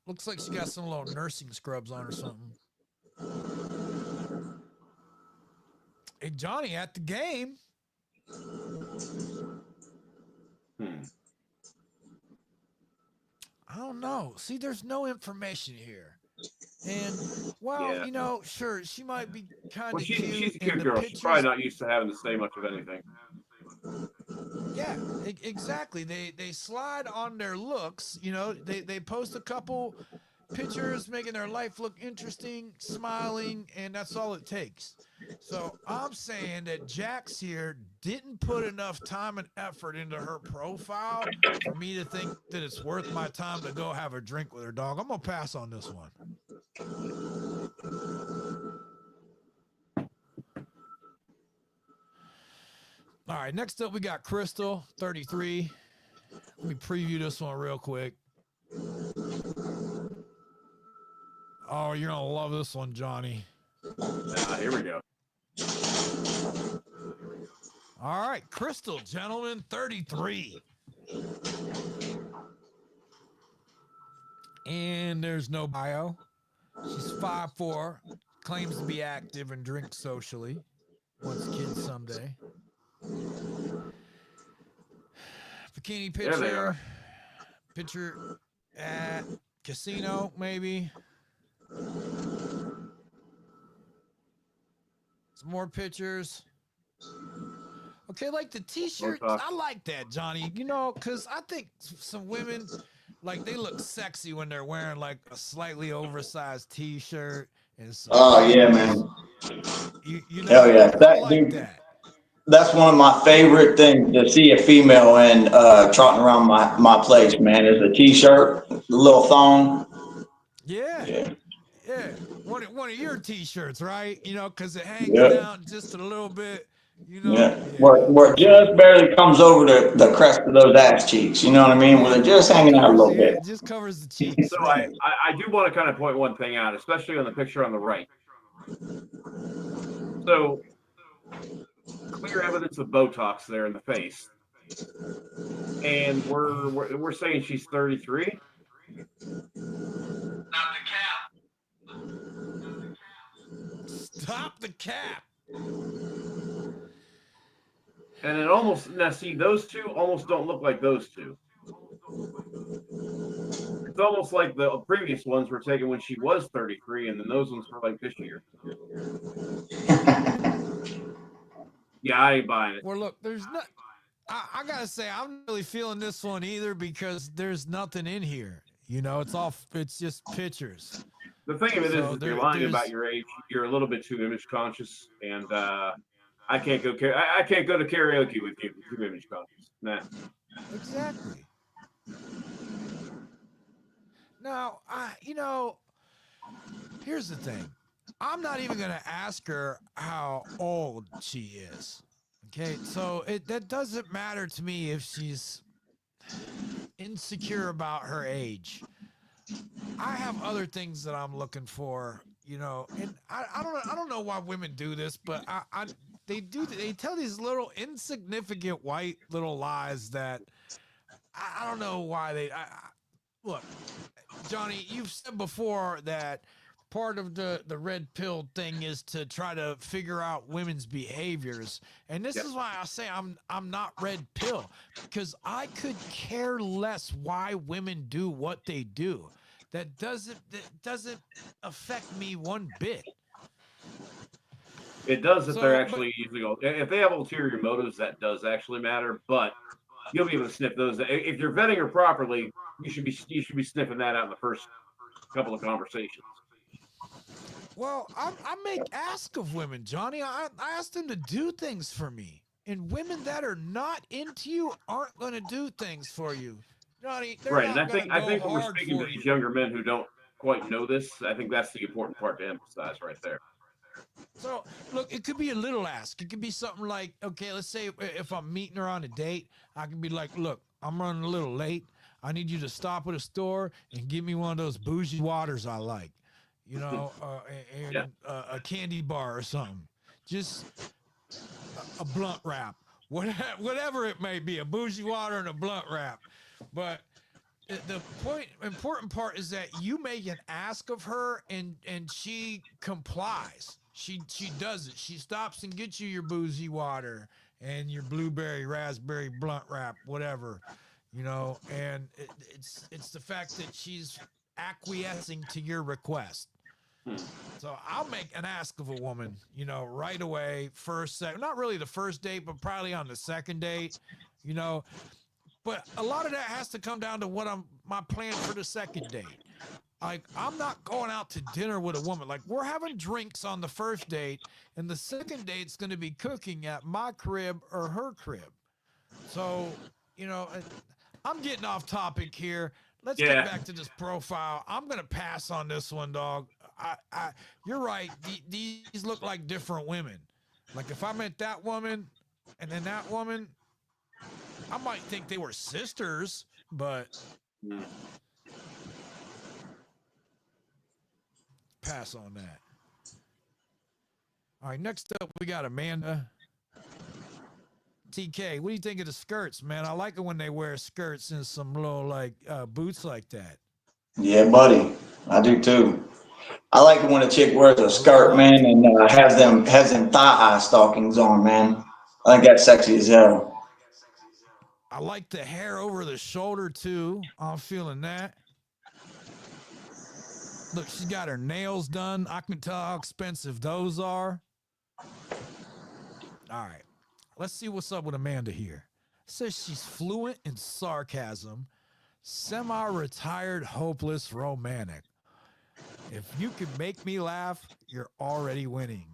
Looks like she got some little nursing scrubs on or something. Hey, Johnny, at the game. I don't know. See, there's no information here. And, well, Yeah. you know, sure, she might be kind of Well, cute. she's a in cute the girl. pictures. She's probably not used to having to say much of anything. Yeah, exactly. They slide on their looks. You know, they post a couple pictures making their life look interesting, smiling, and that's all it takes. So I'm saying that Jax here didn't put enough time and effort into her profile for me to think that it's worth my time to go have a drink with her dog. I'm gonna pass on this one. All right, next up we got Crystal, 33. Let me preview this one real quick. Oh, you're gonna love this one, Johnny. Here we go. All right, Crystal, gentlemen, 33. And there's no bio. She's 5'4", claims to be active and drinks socially. Wants kids someday. Bikini picture. Picture at casino, maybe. Some more pictures. Okay, like the t-shirts. I like that, Johnny. You know, because I think some women, like, they look sexy when they're wearing, like, a slightly oversized t-shirt and some Yeah, man. You know, Hell yeah. I like that. That's one of my favorite things to see a female in trotting around my place, man, is a t-shirt, the little thong. Yeah. One of your t-shirts, right? You know, because it hangs Yep. down just a little bit. You know, Yeah. Where it just barely comes over the crest of those ass cheeks. You know what I mean? Where they're just hanging out a little bit. It just covers the cheeks. So right. I do want to kind of point one thing out, especially on the picture on the right. So clear evidence of Botox there in the face, and we're saying she's 33. Stop the cap. And it almost, now see, those two almost don't look like those two. It's almost like the previous ones were taken when she was 33, and then those ones were like this year. Yeah, I ain't buying it. Well, look, there's not. I gotta say, I'm not really feeling this one either because there's nothing in here. You know, it's just pictures. The thing of it is if you're lying about your age, you're a little bit too image conscious, and I can't go to karaoke with you if you're image conscious. Nah. Exactly. Now, here's the thing. I'm not even gonna ask her how old she is. Okay, so that doesn't matter to me if she's insecure about her age. I have other things that I'm looking for, and I don't know why women do this, but they tell these little insignificant white little lies that I don't know why look, Johnny, you've said before that part of the red pill thing is to try to figure out women's behaviors. And this Yep. is why I say I'm not red pill, because I could care less why women do what they do. That doesn't affect me one bit. It does if they're So, but actually using, if they have ulterior motives, that does actually matter. But you'll be able to sniff those. If you're vetting her properly, you should be sniffing that out in the first couple of conversations. well, I make ask of women, Johnny. I ask them to do things for me. And women that are not into you aren't going to do things for you. Johnny, they're Right, and not I going to think I go think when we're hard speaking to for you. these younger men who don't quite know this, I think that's the important part to emphasize right there. So, look, it could be a little ask. It could be something like, okay, let's say if I'm meeting her on a date, I can be like, look, I'm running a little late. I need you to stop at a store and give me one of those bougie waters I like, Yeah, and a candy bar or something. Just a blunt wrap, whatever it may be, a bougie water and a blunt wrap. But the important part is that you make an ask of her and she complies. She does it. She stops and gets you your boozy water and your blueberry raspberry blunt wrap, whatever, and it's the fact that she's acquiescing to your request. hmm. So I'll make an ask of a woman, right away, not really the first date, but probably on the second date, you know, but a lot of that has to come down to my plan for the second date. Like, I'm not going out to dinner with a woman. Like, we're having drinks on the first date, and the second date's going to be cooking at my crib or her crib. So, you know, I'm getting off topic here. Let's get Yeah, back to this profile. I'm gonna pass on this one, dog. You're right. These look like different women. Like if I met that woman and then that woman, I might think they were sisters, but hmm. pass on that. All right, next up we got Amanda. TK, what do you think of the skirts, man? I like it when they wear skirts and some little boots like that. Yeah, buddy, I do too. I like it when a chick wears a Those are skirt, man, light. and has them thigh high stockings on, man. I think that's sexy as hell. I like the hair over the shoulder too. I'm feeling that. Look, she's got her nails done. I can tell how expensive those are. All right. Let's see what's up with Amanda here. Says she's fluent in sarcasm, semi-retired, hopeless, romantic. If you can make me laugh, you're already winning.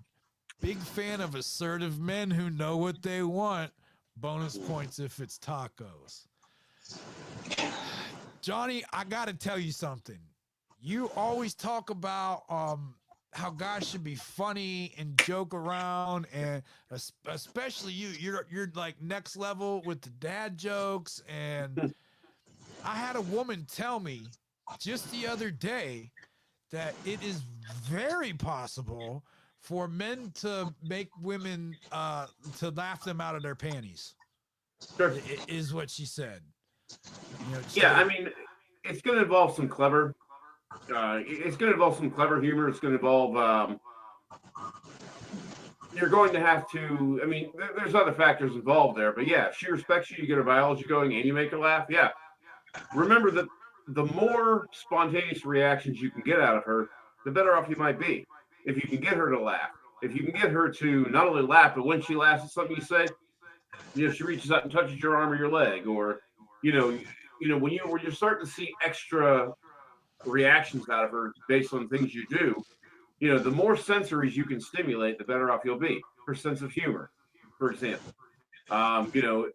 Big fan of assertive men who know what they want. Bonus points if it's tacos. Johnny, I got to tell you something. You always talk about how guys should be funny and joke around, and especially you're like next level with the dad jokes. And I had a woman tell me just the other day that it is very possible for men to make women to laugh them out of their panties. Sure. Is what she said. Yeah, I mean, it's going to involve some clever. It's going to involve some clever humor. It's going to involve. You're going to have to. I mean, there's other factors involved there, but yeah, if she respects you, you get her biology going, and you make her laugh. Yeah, remember that the more spontaneous reactions you can get out of her, the better off you might be. If you can get her to laugh, if you can get her to not only laugh, but when she laughs at something you say, she reaches out and touches your arm or your leg, or you know, when you're starting to see extra reactions out of her based on things you do, the more sensories you can stimulate, the better off you'll be. Her sense of humor, for example. Um, you know,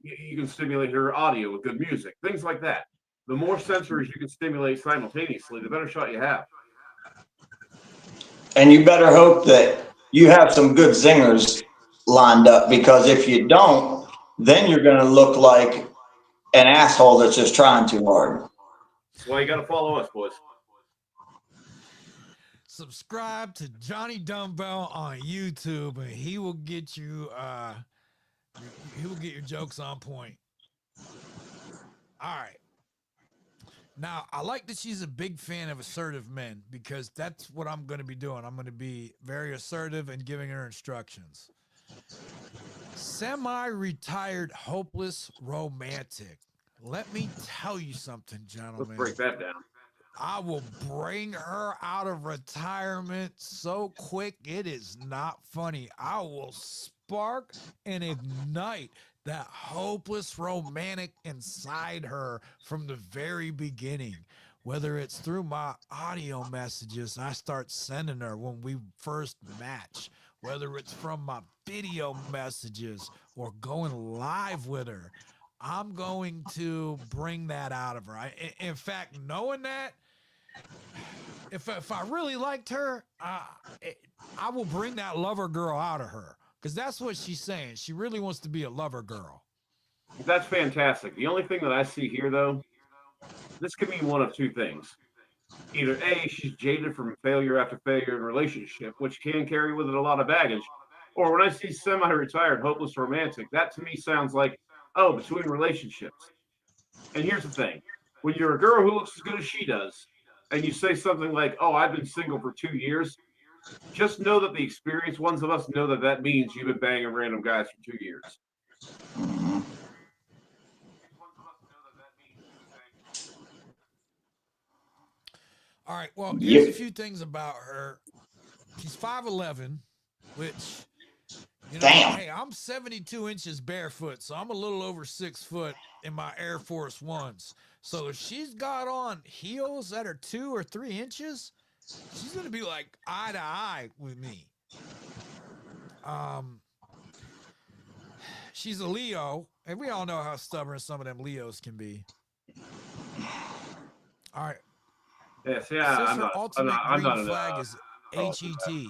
you can stimulate her audio with good music, things like that. The more sensories you can stimulate simultaneously, the better shot you have. And you better hope that you have some good zingers lined up, because if you don't, then you're going to look like an asshole that's just trying too hard. That's why you got to follow us, boys. Subscribe to Johnny Dumbbell on YouTube, and he will get you. He will get your jokes on point. All right. Now, I like that she's a big fan of assertive men, because that's what I'm going to be doing. I'm going to be very assertive and giving her instructions. Semi-retired, hopeless romantic. Let me tell you something, gentlemen. Let's break that down. I will bring her out of retirement so quick, it is not funny. I will spark and ignite that hopeless romantic inside her from the very beginning. Whether it's through my audio messages I start sending her when we first match, whether it's from my video messages or going live with her, I'm going to bring that out of her. In fact, knowing that, if I really liked her, I will bring that lover girl out of her, because that's what she's saying. She really wants to be a lover girl. That's fantastic. The only thing that I see here, though, this could mean one of two things. Either A, she's jaded from failure after failure in relationship, which can carry with it a lot of baggage. Or when I see semi-retired, hopeless romantic, that to me sounds like, oh, between relationships. And here's the thing. When you're a girl who looks as good as she does, and you say something like, oh, I've been single for 2 years, just know that the experienced ones of us know that that means you've been banging random guys for 2 years. All right, well, here's a few things about her. She's 5'11", which, you know, Damn. hey, I'm 72 inches barefoot, so I'm a little over 6 foot in my Air Force Ones. So if she's got on heels that are 2 or 3 inches, she's going to be like eye to eye with me. She's a Leo, and we all know how stubborn some of them Leos can be. All right. Yes, yeah, Her ultimate green flag is HET.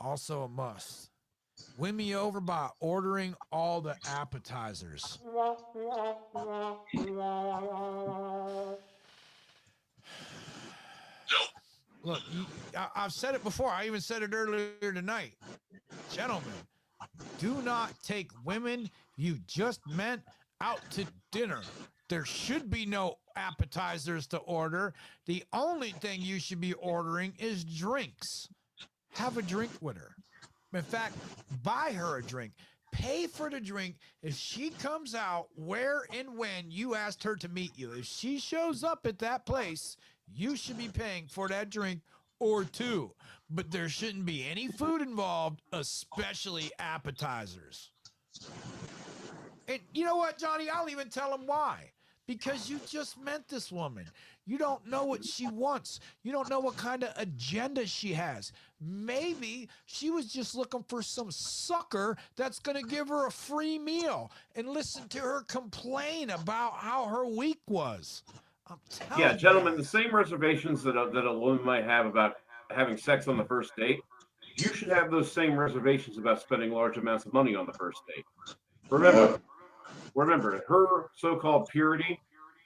Also a must. Win me over by ordering all the appetizers. Look, I've said it before. I even said it earlier tonight. Gentlemen, do not take women you just met out to dinner. There should be no appetizers to order. The only thing you should be ordering is drinks. Have a drink with her. In fact, buy her a drink. Pay for the drink. If she comes out where and when you asked her to meet you, if she shows up at that place, you should be paying for that drink or two. But there shouldn't be any food involved, especially appetizers. And you know what, Johnny? I'll even tell them why. Because you just met this woman. You don't know what she wants. You don't know what kind of agenda she has. Maybe she was just looking for some sucker that's going to give her a free meal and listen to her complain about how her week was. Yeah, gentlemen, the same reservations that a woman might have about having sex on the first date, you should have those same reservations about spending large amounts of money on the first date. Remember, her so-called purity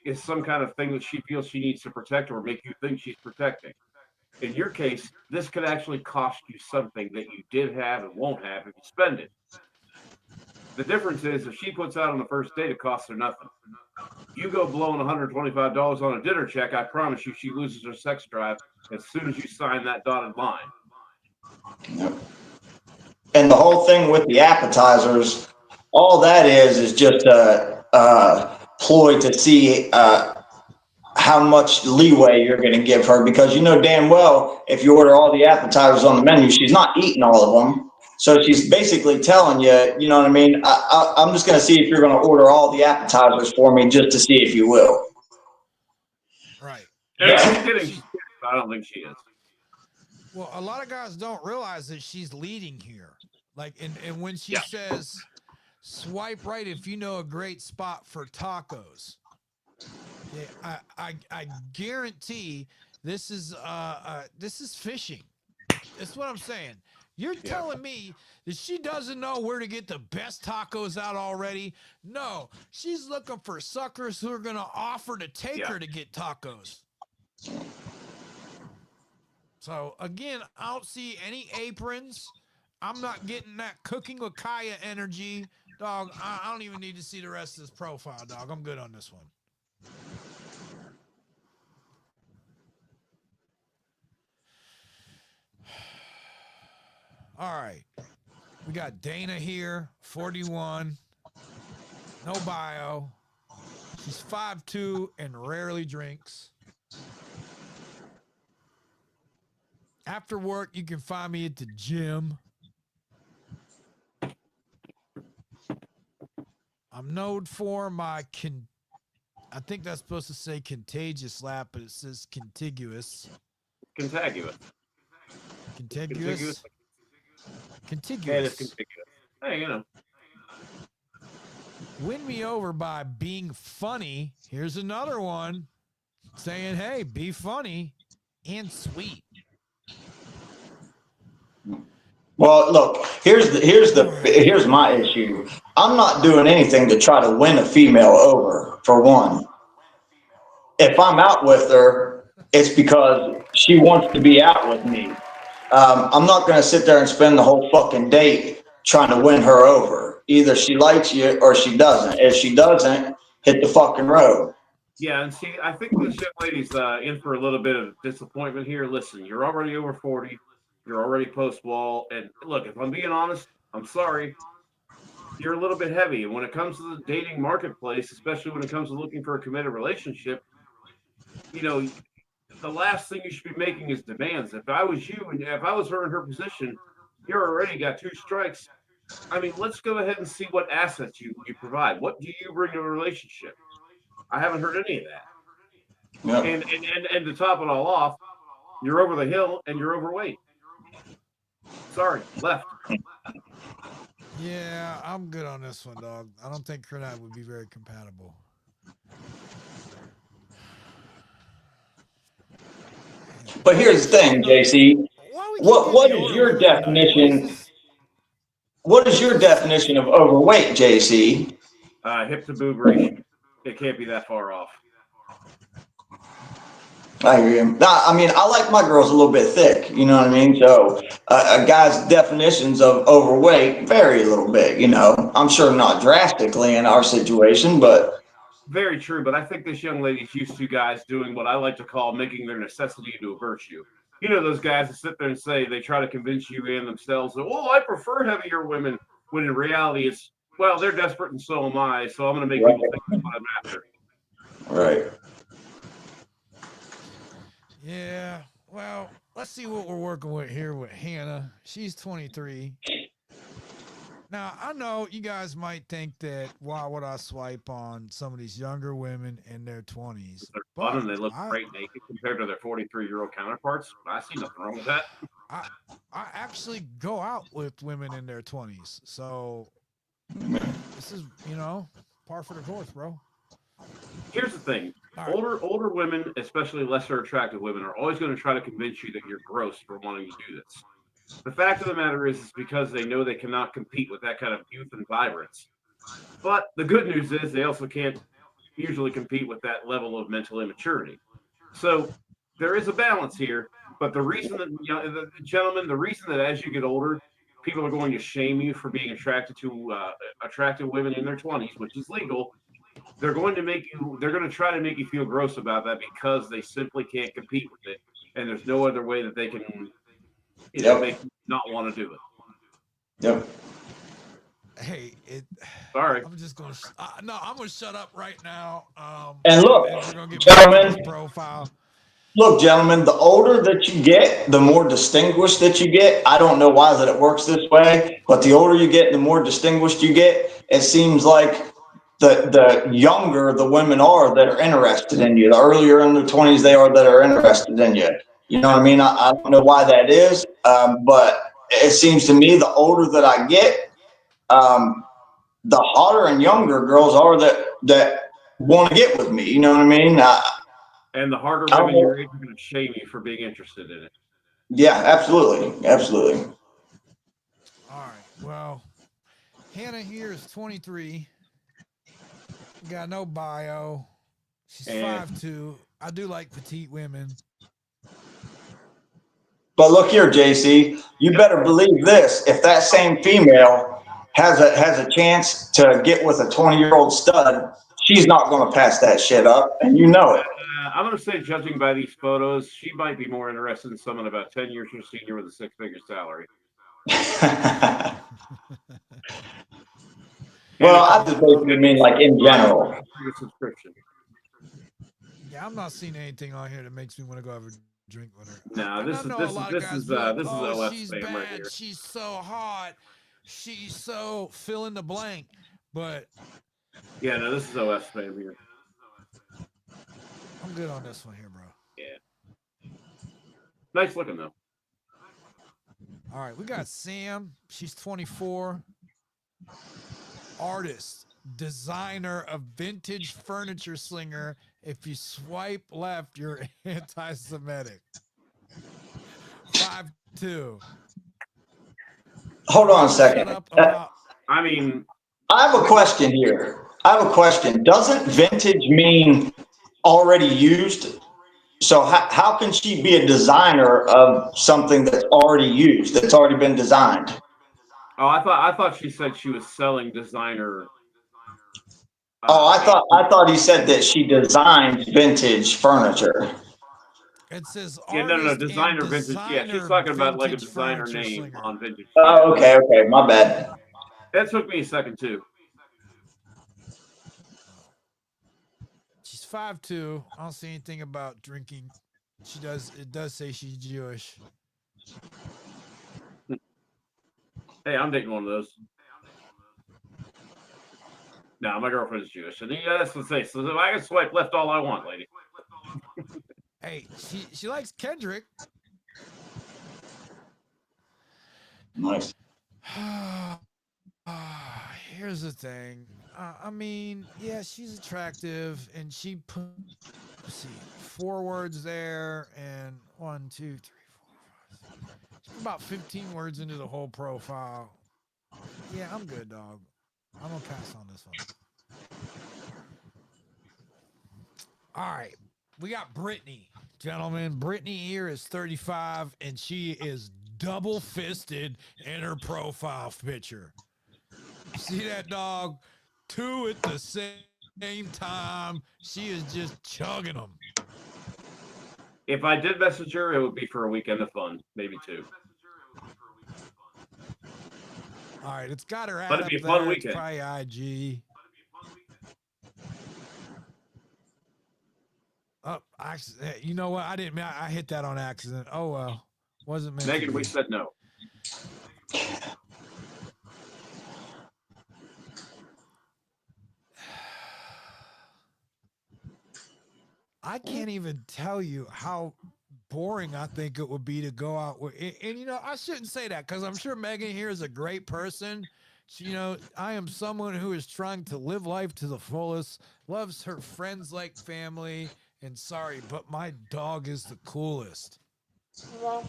is some kind of thing that she feels she needs to protect or make you think she's protecting. In your case, this could actually cost you something that you did have and won't have if you spend it. The difference is if she puts out on the first date, it costs her nothing. You go blowing $125 on a dinner check, I promise you she loses her sex drive as soon as you sign that dotted line. Yep. And the whole thing with the appetizers, all that is just a ploy to see how much leeway you're going to give her, because you know damn well if you order all the appetizers on the menu, she's not eating all of them. So she's basically telling you, you know what I mean? I'm just going to see if you're going to order all the appetizers for me just to see if you will. Right. Yeah, she's kidding. I don't think she is. Well, a lot of guys don't realize that she's leading here. Like, and when she says, swipe right if you know a great spot for tacos. I guarantee this is fishing. That's what I'm saying. You're telling me that she doesn't know where to get the best tacos out already? No, she's looking for suckers who are going to offer to take her to get tacos. So, again, I don't see any aprons. I'm not getting that cooking with Kaya energy. Dog, I don't even need to see the rest of this profile, dog. I'm good on this one. All right. We got Dana here, 41. No bio. She's 5'2" and rarely drinks. After work, you can find me at the gym. I'm known for my I think that's supposed to say contagious lap, but it says contiguous. Contiguous. Contiguous. Contiguous. Yeah, it is contiguous. Hey, you know. Win me over by being funny. Here's another one saying, hey, be funny and sweet. Well, look, here's my issue. I'm not doing anything to try to win a female over, for one. If I'm out with her, it's because she wants to be out with me. I'm not going to sit there and spend the whole fucking date trying to win her over. Either she likes you or she doesn't. If she doesn't, hit the fucking road. Yeah, and see, I think this young lady's in for a little bit of disappointment here. Listen, you're already over 40. You're already post-wall. And look, if I'm being honest, I'm sorry. You're a little bit heavy. And when it comes to the dating marketplace, especially when it comes to looking for a committed relationship, you know, the last thing you should be making is demands. If I was you and if I was her in her position, you're already got 2 strikes. I mean, let's go ahead and see what assets you provide. What do you bring to a relationship? I haven't heard any of that. Yep. And to top it all off, you're over the hill and you're overweight. Sorry, left. Yeah, I'm good on this one, dog. I don't think her and I would be very compatible. But here's the thing, JC. What is your definition? What is your definition of overweight, JC? Hip to boob ratio. It can't be that far off. I agree. I mean, I like my girls a little bit thick. You know what I mean? So a guy's definitions of overweight vary a little bit. You know, I'm sure not drastically in our situation, but very true. But I think this young lady's used to guys doing what I like to call making their necessity into a virtue. You know, those guys that sit there and say they try to convince you and themselves that, oh, I prefer heavier women, when in reality it's, well, they're desperate and so am I, so I'm going to make people think that's what I'm after. Right. Yeah, well, let's see what we're working with here with Hannah. She's 23. Now, I know you guys might think that why would I swipe on some of these younger women in their 20s? They're fun and they look great naked compared to their 43-year-old counterparts. I see nothing wrong with that. I actually go out with women in their 20s. So this is, par for the course, bro. Here's the thing. Older women, especially lesser attractive women, are always going to try to convince you that you're gross for wanting to do this. The fact of the matter is because they know they cannot compete with that kind of youth and vibrance. But the good news is they also can't usually compete with that level of mental immaturity. So there is a balance here. But the reason that, gentlemen, the reason that as you get older, people are going to shame you for being attracted to attractive women in their 20s, which is legal. They're going to try to make you feel gross about that because they simply can't compete with it. And there's no other way that they can make you not want to do it. Yep. Hey, sorry. I'm just going to, I'm going to shut up right now. And look, we're going to get gentlemen, profile. Look, gentlemen, the older that you get, the more distinguished that you get. I don't know why that it works this way, but the older you get, the more distinguished you get. It seems like the younger the women are that are interested in you. The earlier in their 20s they are that are interested in you. You know what I mean? I don't know why that is, but it seems to me the older that I get, the hotter and younger girls are that want to get with me. You know what I mean? And the harder women your age are going to shame you for being interested in it. Yeah, absolutely, absolutely. All right. Well, Hannah here is 23. Got no bio. She's And 5'2". I do like petite women. But look here, JC, you yep. better believe this. If that same female has a chance to get with a 20-year-old stud, she's not going to pass that shit up, and you know it. I'm going to say, judging by these photos, she might be more interested in someone about 10 years her senior with a six-figure salary. And Well, a I couple just Yeah, basically mean like in general. your subscription. yeah, I'm not seeing anything on here that makes me want to go have a drink with her. No, And I this is know a this is lot of this guys is be like, this is "Oh, OS she's spam right bad. here. She's so hot. She's so fill in the blank." But Yeah, no, this is OS spam here. I'm good on this one here, bro. Yeah, nice looking though. All right, we got Sam. She's 24. Artist, designer of vintage furniture slinger. If you swipe left, you're anti-Semitic. 5'2". Hold on a Never shut second. up about. I mean, I have a question here. I have a question. Doesn't vintage mean already used? So how can she be a designer of something that's already used, that's already been designed? oh, I thought she said she was selling designer. Oh, I Antique. thought I thought he said that she designed vintage furniture. It says Yeah, no, artist and designer vintage. Yeah, she's designer talking about like a vintage designer furniture name slinger. on vintage. Yeah, Oh, okay, okay, my bad. that took me a second too. She's 5'2". I don't see anything about drinking. She does. It does say she's Jewish. Hey, I'm dating one of those. No, my girlfriend is Jewish, and yeah, that's what I say. So I can swipe left all I want, lady. Hey, she likes Kendrick. Nice. Here's the thing. I mean, yeah, she's attractive, and she put, let's see, 4 words there, and 1, 2, 3, 4, 5. She put about 15 words into the whole profile. Yeah, I'm good, dog. I'm gonna pass on this one. All right, we got Brittany, gentlemen. Brittany here is 35, and she is double fisted in her profile picture. See that, dog? 2 at the same time. She is just chugging them. If I did message her, it would be for a weekend of fun, maybe 2. All right, it's got her But ad it'd up be a fun there. It's weekend. probably IG. Oh, you know what? I didn't. I hit that on accident. Oh well, wasn't meant Megan, to we be. said no. I can't even tell you how boring I think it would be to go out with. And you know, I shouldn't say that because I'm sure Megan here is a great person. You know, I am someone who is trying to live life to the fullest, loves her friends like family, and sorry, but my dog is the coolest. Yeah,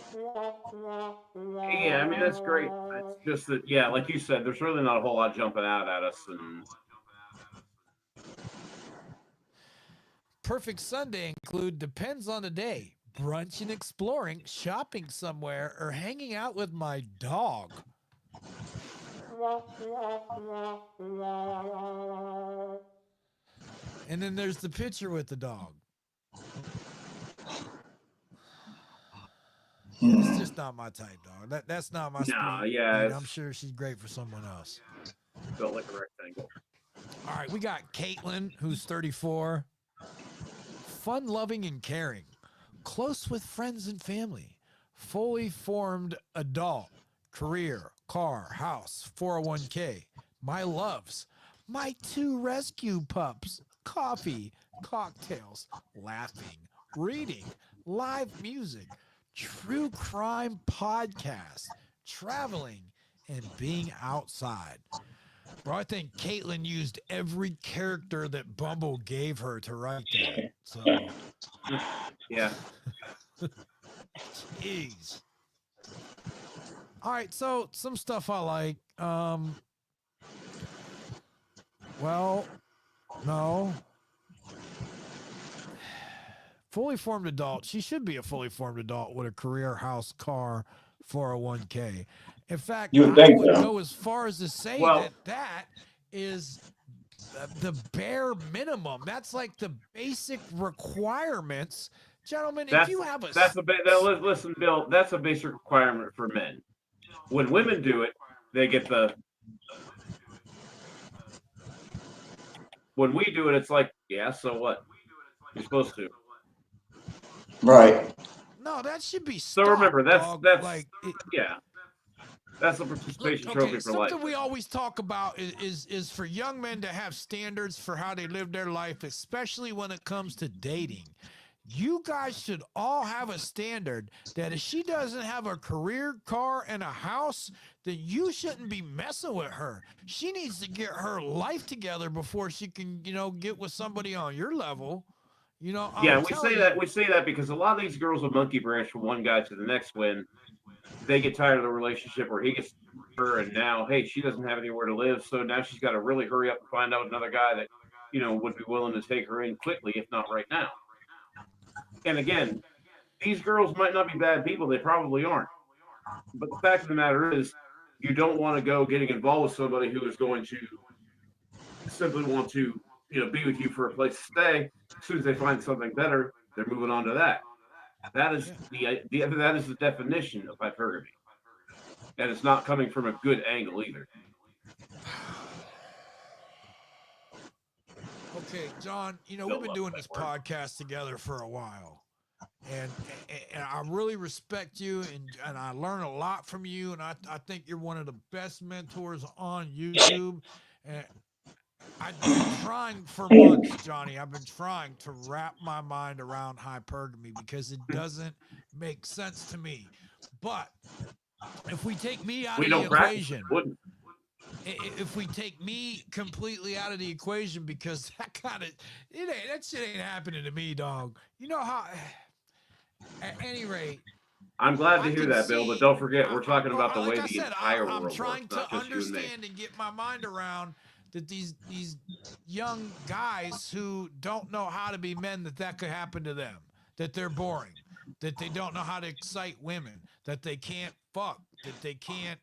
I mean that's great. It's just that, yeah, like you said, there's really not a whole lot jumping out at us, and Perfect Sunday include depends on the day, brunch and exploring, shopping somewhere, or hanging out with my dog. And then there's the picture with the dog. Yeah, this is just not my type, dog. That's not my nah, speed. yeah, I'm it's sure she's great for someone else. built like a rectangle. All right, we got Caitlin, who's 34. Fun loving and caring. Close with friends and family. Fully formed adult. Career, car, house, 401k. My loves. My 2 rescue pups. Coffee, cocktails, laughing, reading, live music, true crime podcast, traveling, and being outside. Bro, I think Caitlin used every character that Bumble gave her to write that. So, Yeah, jeez. All right, so some stuff I like. Well, no. Fully formed adult. She should be a fully formed adult with a career, house, car, 401k. In fact, You would I think would so. go as far as to say Well, that is the bare minimum. That's like the basic requirements. Gentlemen, if that's you have a listen, Bill. That's a basic requirement for men. When women do it, they get the. When we do it, it's like, yeah, so what? You're supposed to. Right. no, that should be So remember, stopped, dog. yeah, that's a Look, participation okay, trophy for life. something we always talk about is for young men to have standards for how they live their life, especially when it comes to dating. You guys should all have a standard that if she doesn't have a career, car, and a house, then you shouldn't be messing with her. She needs to get her life together before she can, get with somebody on your level. I'm Yeah, telling you. we say that because a lot of these girls will monkey branch from one guy to the next when they get tired of the relationship or he gets her and now, hey, she doesn't have anywhere to live, so now she's got to really hurry up and find out another guy that would be willing to take her in quickly, if not right now. And again, these girls might not be bad people; they probably aren't. But the fact of the matter is, you don't want to go getting involved with somebody who is going to simply want to be with you for a place to stay. As soon as they find something better, they're moving on to that. That is that is the definition of hypergamy, and it's not coming from a good angle either. Okay, John, we've Bill been loves doing that this word. podcast together for a while. And, and I really respect you and I learn a lot from you. And I think you're one of the best mentors on YouTube. And I've been trying for months, Johnny. I've been trying to wrap my mind around hypergamy because it doesn't make sense to me. But if we take me out We of the don't practice it. equation, Wouldn't. if we take me completely out of the equation, because that shit ain't happening to me, dog. You know how? At any rate, I'm glad to I hear can that, Bill. But see. don't forget, we're talking about the Like way I the said, entire I'm world works, trying to not just you and me. understand and get my mind around that these young guys who don't know how to be men, that could happen to them, that they're boring, that they don't know how to excite women, that they can't fuck, that they can't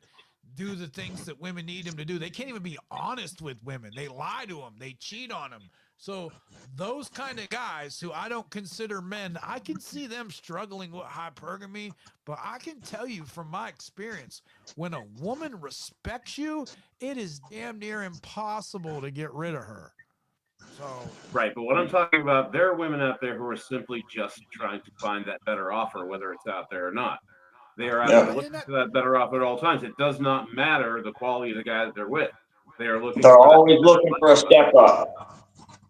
do the things that women need them to do. They can't even be honest with women. They lie to them. They cheat on them. So those kind of guys who I don't consider men, I can see them struggling with hypergamy, but I can tell you from my experience, when a woman respects you, it is damn near impossible to get rid of her. So, Right, but what I'm talking about, there are women out there who are simply just trying to find that better offer, whether it's out there or not. They are out there Yeah. and looking that, for that better offer at all times. It does not matter the quality of the guy that they're with. They are looking They're for that always better looking life. for a step up.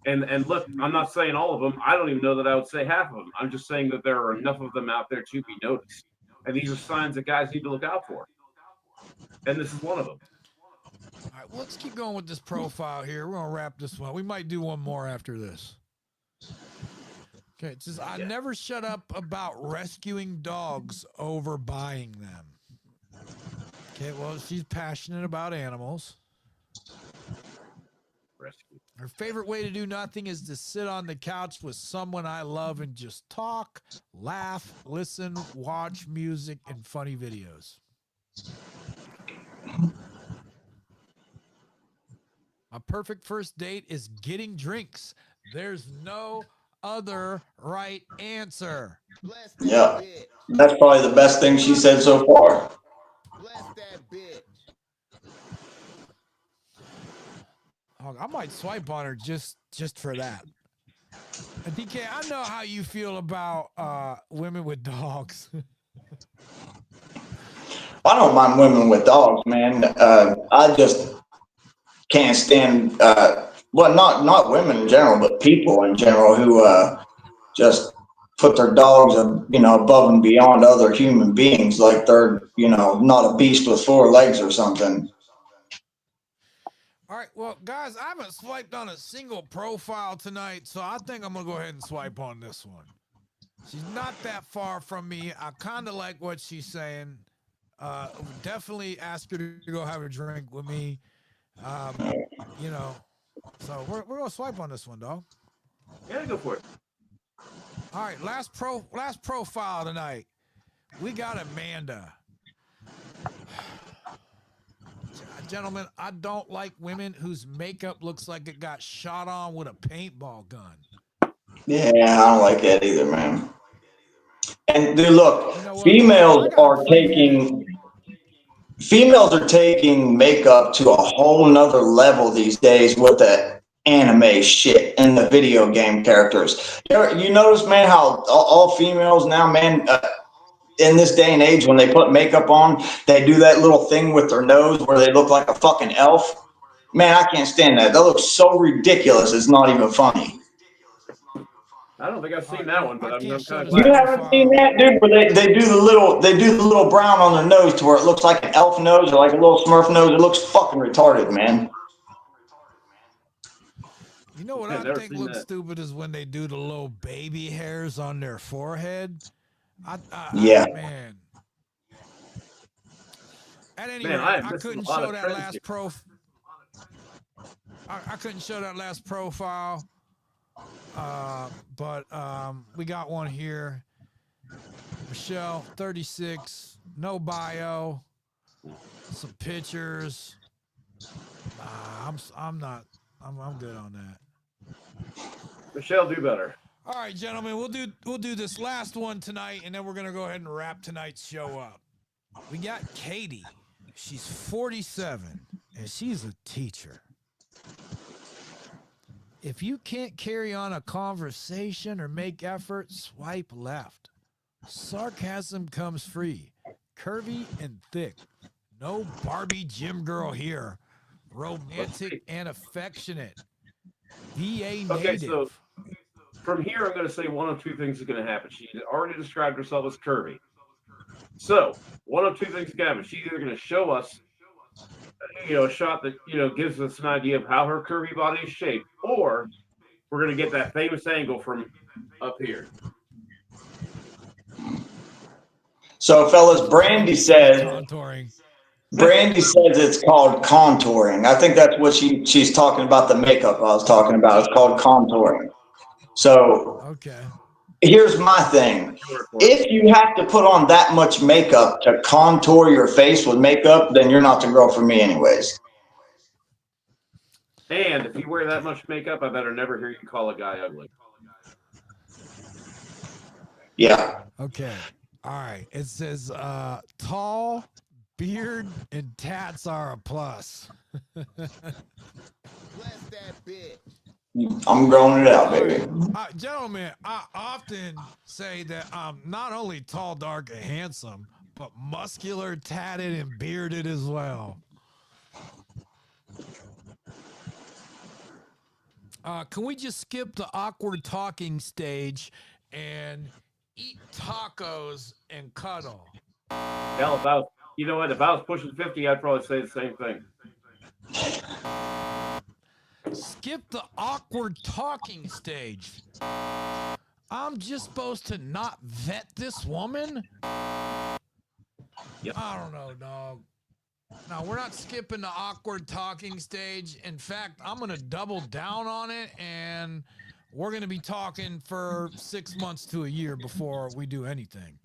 And look, I'm not saying all of them. I don't even know that I would say half of them. I'm just saying that there are enough of them out there to be noticed. And these are signs that guys need to look out for. And this is one of them. all right, well, let's keep going with this profile here. We're going to wrap this one. We might do one more after this. Okay, it says, I never shut up about rescuing dogs over buying them. Okay, well, she's passionate about animals. Rescue. Her favorite way to do nothing is to sit on the couch with someone I love and just talk, laugh, listen, watch music, and funny videos. A perfect first date is getting drinks. There's no other right answer. Bless that Yeah. bitch. That's probably the best thing she said so far. Bless that bitch. Oh, I might swipe on her just for that. DK, I know how you feel about women with dogs. I don't mind women with dogs, man. I just can't stand, well, not women in general, but people in general who just put their dogs, above and beyond other human beings, like they're, not a beast with four legs or something. All right, well, guys, I haven't swiped on a single profile tonight, so I think I'm gonna go ahead and swipe on this one. She's not that far from me. I kind of like what she's saying. Definitely ask her to go have a drink with me. Um, you know, so we're gonna swipe on this one, dog. Yeah, go for it. All right, last profile tonight. We got Amanda. Gentlemen, I don't like women whose makeup looks like it got shot on with a paintball gun. Yeah, I don't like that either, man. And dude, look, You know what? I females got a are preview that. taking females are taking makeup to a whole nother level these days with the anime shit and the video game characters. You notice, man, how all females now, man, in this day and age, when they put makeup on, they do that little thing with their nose where they look like a fucking elf. Man, I can't stand that. That looks so ridiculous. It's not even funny. I don't think I've All seen right, that well, one, I but I'm can't kind show of this You glad. haven't seen profile. that, dude? Where they do the little brown on their nose to where it looks like an elf nose or like a little Smurf nose. It looks fucking retarded, man. You know what I've I never think seen looks that. stupid is when they do the little baby hairs on their forehead. Yeah. Man. At any Man, I rate, am I missing couldn't a lot show of that trends here. last I couldn't show that last profile. But we got one here. Michelle, 36, no bio, some pictures. I'm not. I'm good on that. Michelle, do better. All right, gentlemen, we'll do this last one tonight, and then we're gonna go ahead and wrap tonight's show up. We got Katie. She's 47, and she's a teacher. If you can't carry on a conversation or make effort, swipe left. Sarcasm comes free. Curvy and thick. No Barbie gym girl here. Let's Romantic see. and affectionate. VA Okay, so native. from here, I'm going to say one of two things is going to happen. She already described herself as curvy. So one of two things is going to happen. She's either going to show us, a shot that, gives us an idea of how her curvy body is shaped, or we're going to get that famous angle from up here. So, fellas, Contouring. Brandy says it's called contouring. I think that's what she's talking about. The makeup I was talking about. It's called contouring. So Okay. here's my thing. If you have to put on that much makeup to contour your face with makeup, then you're not the girl for me, anyways. And if you wear that much makeup, I better never hear you call a guy ugly. Yeah. Okay. All right. It says tall, beard, and tats are a plus. Bless that bitch. I'm growing it out, baby. Gentlemen, I often say that I'm not only tall, dark, and handsome, but muscular, tatted, and bearded as well. Can we just skip the awkward talking stage and eat tacos and cuddle? Hell, if I was pushing 50, I'd probably say the same thing. Skip the awkward talking stage. I'm just supposed to not vet this woman? Yep. I don't know, dog. No, we're not skipping the awkward talking stage. In fact, I'm going to double down on it, and we're going to be talking for 6 months to a year before we do anything.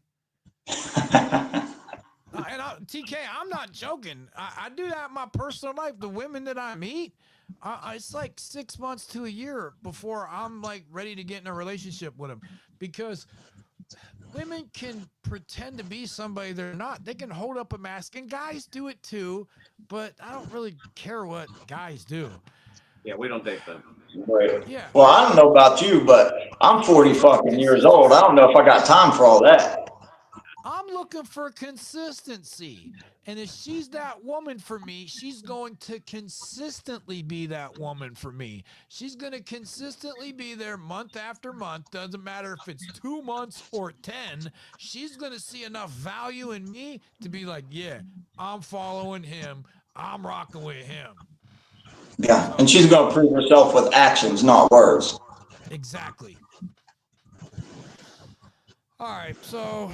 TK, I'm not joking. I do that in my personal life. The women that I meet, it's like 6 months to a year before I'm like ready to get in a relationship with them, because women can pretend to be somebody they're not. They can hold up a mask, and guys do it too, but I don't really care what guys do. Yeah, we don't date them. Right. Yeah. Well, I don't know about you, but I'm 40 fucking years old. I don't know if I got time for all that. I'm looking for consistency. And if she's that woman for me, she's going to consistently be that woman for me. She's going to consistently be there month after month. Doesn't matter if it's 2 months or 10. She's going to see enough value in me to be like, yeah, I'm following him. I'm rocking with him. Yeah. And she's going to prove herself with actions, not words. Exactly. All right. So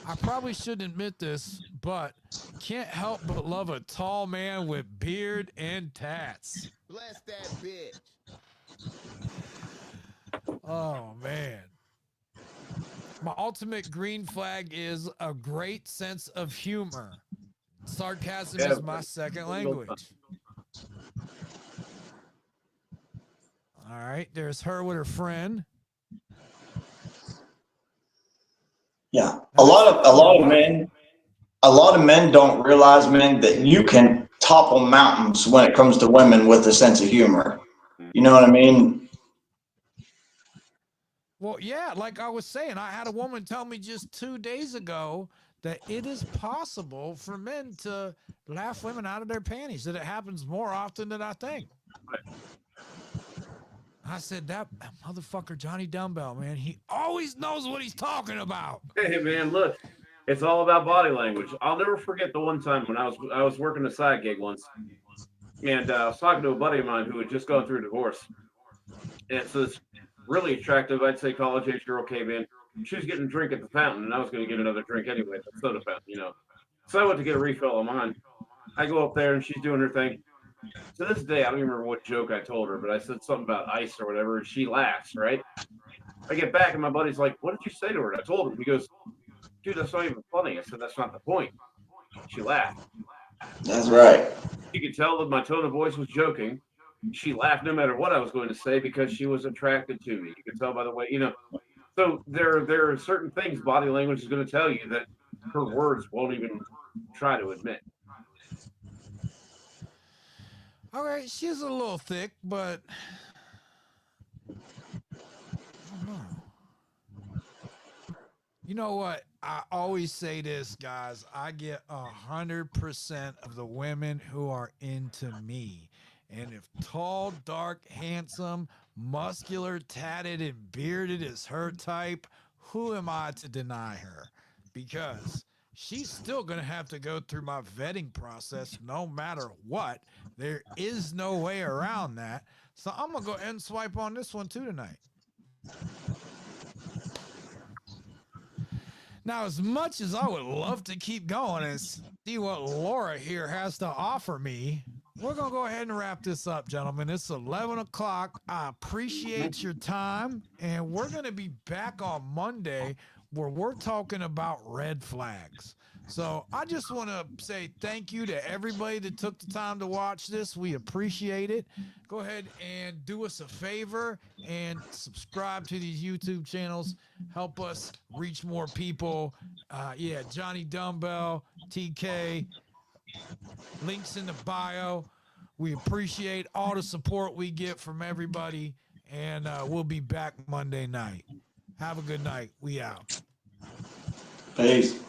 I probably shouldn't admit this, but can't help but love a tall man with beard and tats. Bless that bitch. Oh, man. My ultimate green flag is a great sense of humor. Sarcasm Yeah, is my second language. All right, there's her with her friend. Yeah. Now, that's her with her buddy. A lot of men don't realize, man, that you can topple mountains when it comes to women with a sense of humor. You know what I mean? Well, yeah, like I was saying, I had a woman tell me just 2 days ago that it is possible for men to laugh women out of their panties, that it happens more often than I think. I said, that motherfucker, Johnny Dumbbell, man, he always knows what he's talking about. Hey man, look, it's all about body language. I'll never forget the one time when I was working a side gig once, and I was talking to a buddy of mine who had just gone through a divorce, and it's this really attractive, I'd say college age girl came in. She was getting a drink at the fountain, and I was going to get another drink anyway at the soda fountain. So I went to get a refill on mine. I go up there, and she's doing her thing. To this day, I don't even remember what joke I told her, but I said something about ice or whatever, and she laughs, right? I get back, and my buddy's like, "What did you say to her?" And I told him. He goes, "Dude, that's not even funny." I said, "That's not the point." She laughed. That's right. You could tell that my tone of voice was joking. She laughed no matter what I was going to say because she was attracted to me. You could tell by the way. So there are certain things body language is going to tell you that her words won't even try to admit. All right, she's a little thick, but I don't know. You know what? I always say this, guys. I get 100% of the women who are into me. And if tall, dark, handsome, muscular, tatted, and bearded is her type, who am I to deny her? Because she's still going to have to go through my vetting process no matter what. There is no way around that. So I'm going to go ahead and swipe on this one too tonight. Now, as much as I would love to keep going and see what Laura here has to offer me, we're going to go ahead and wrap this up, gentlemen. It's 11 o'clock. I appreciate your time, and we're going to be back on Monday where we're talking about red flags. So I just want to say thank you to everybody that took the time to watch this. We appreciate it. Go ahead and do us a favor and subscribe to these YouTube channels. Help us reach more people. Yeah, Johnny Dumbbell, TK, links in the bio. We appreciate all the support we get from everybody, and we'll be back Monday night. Have a good night. We out. Peace.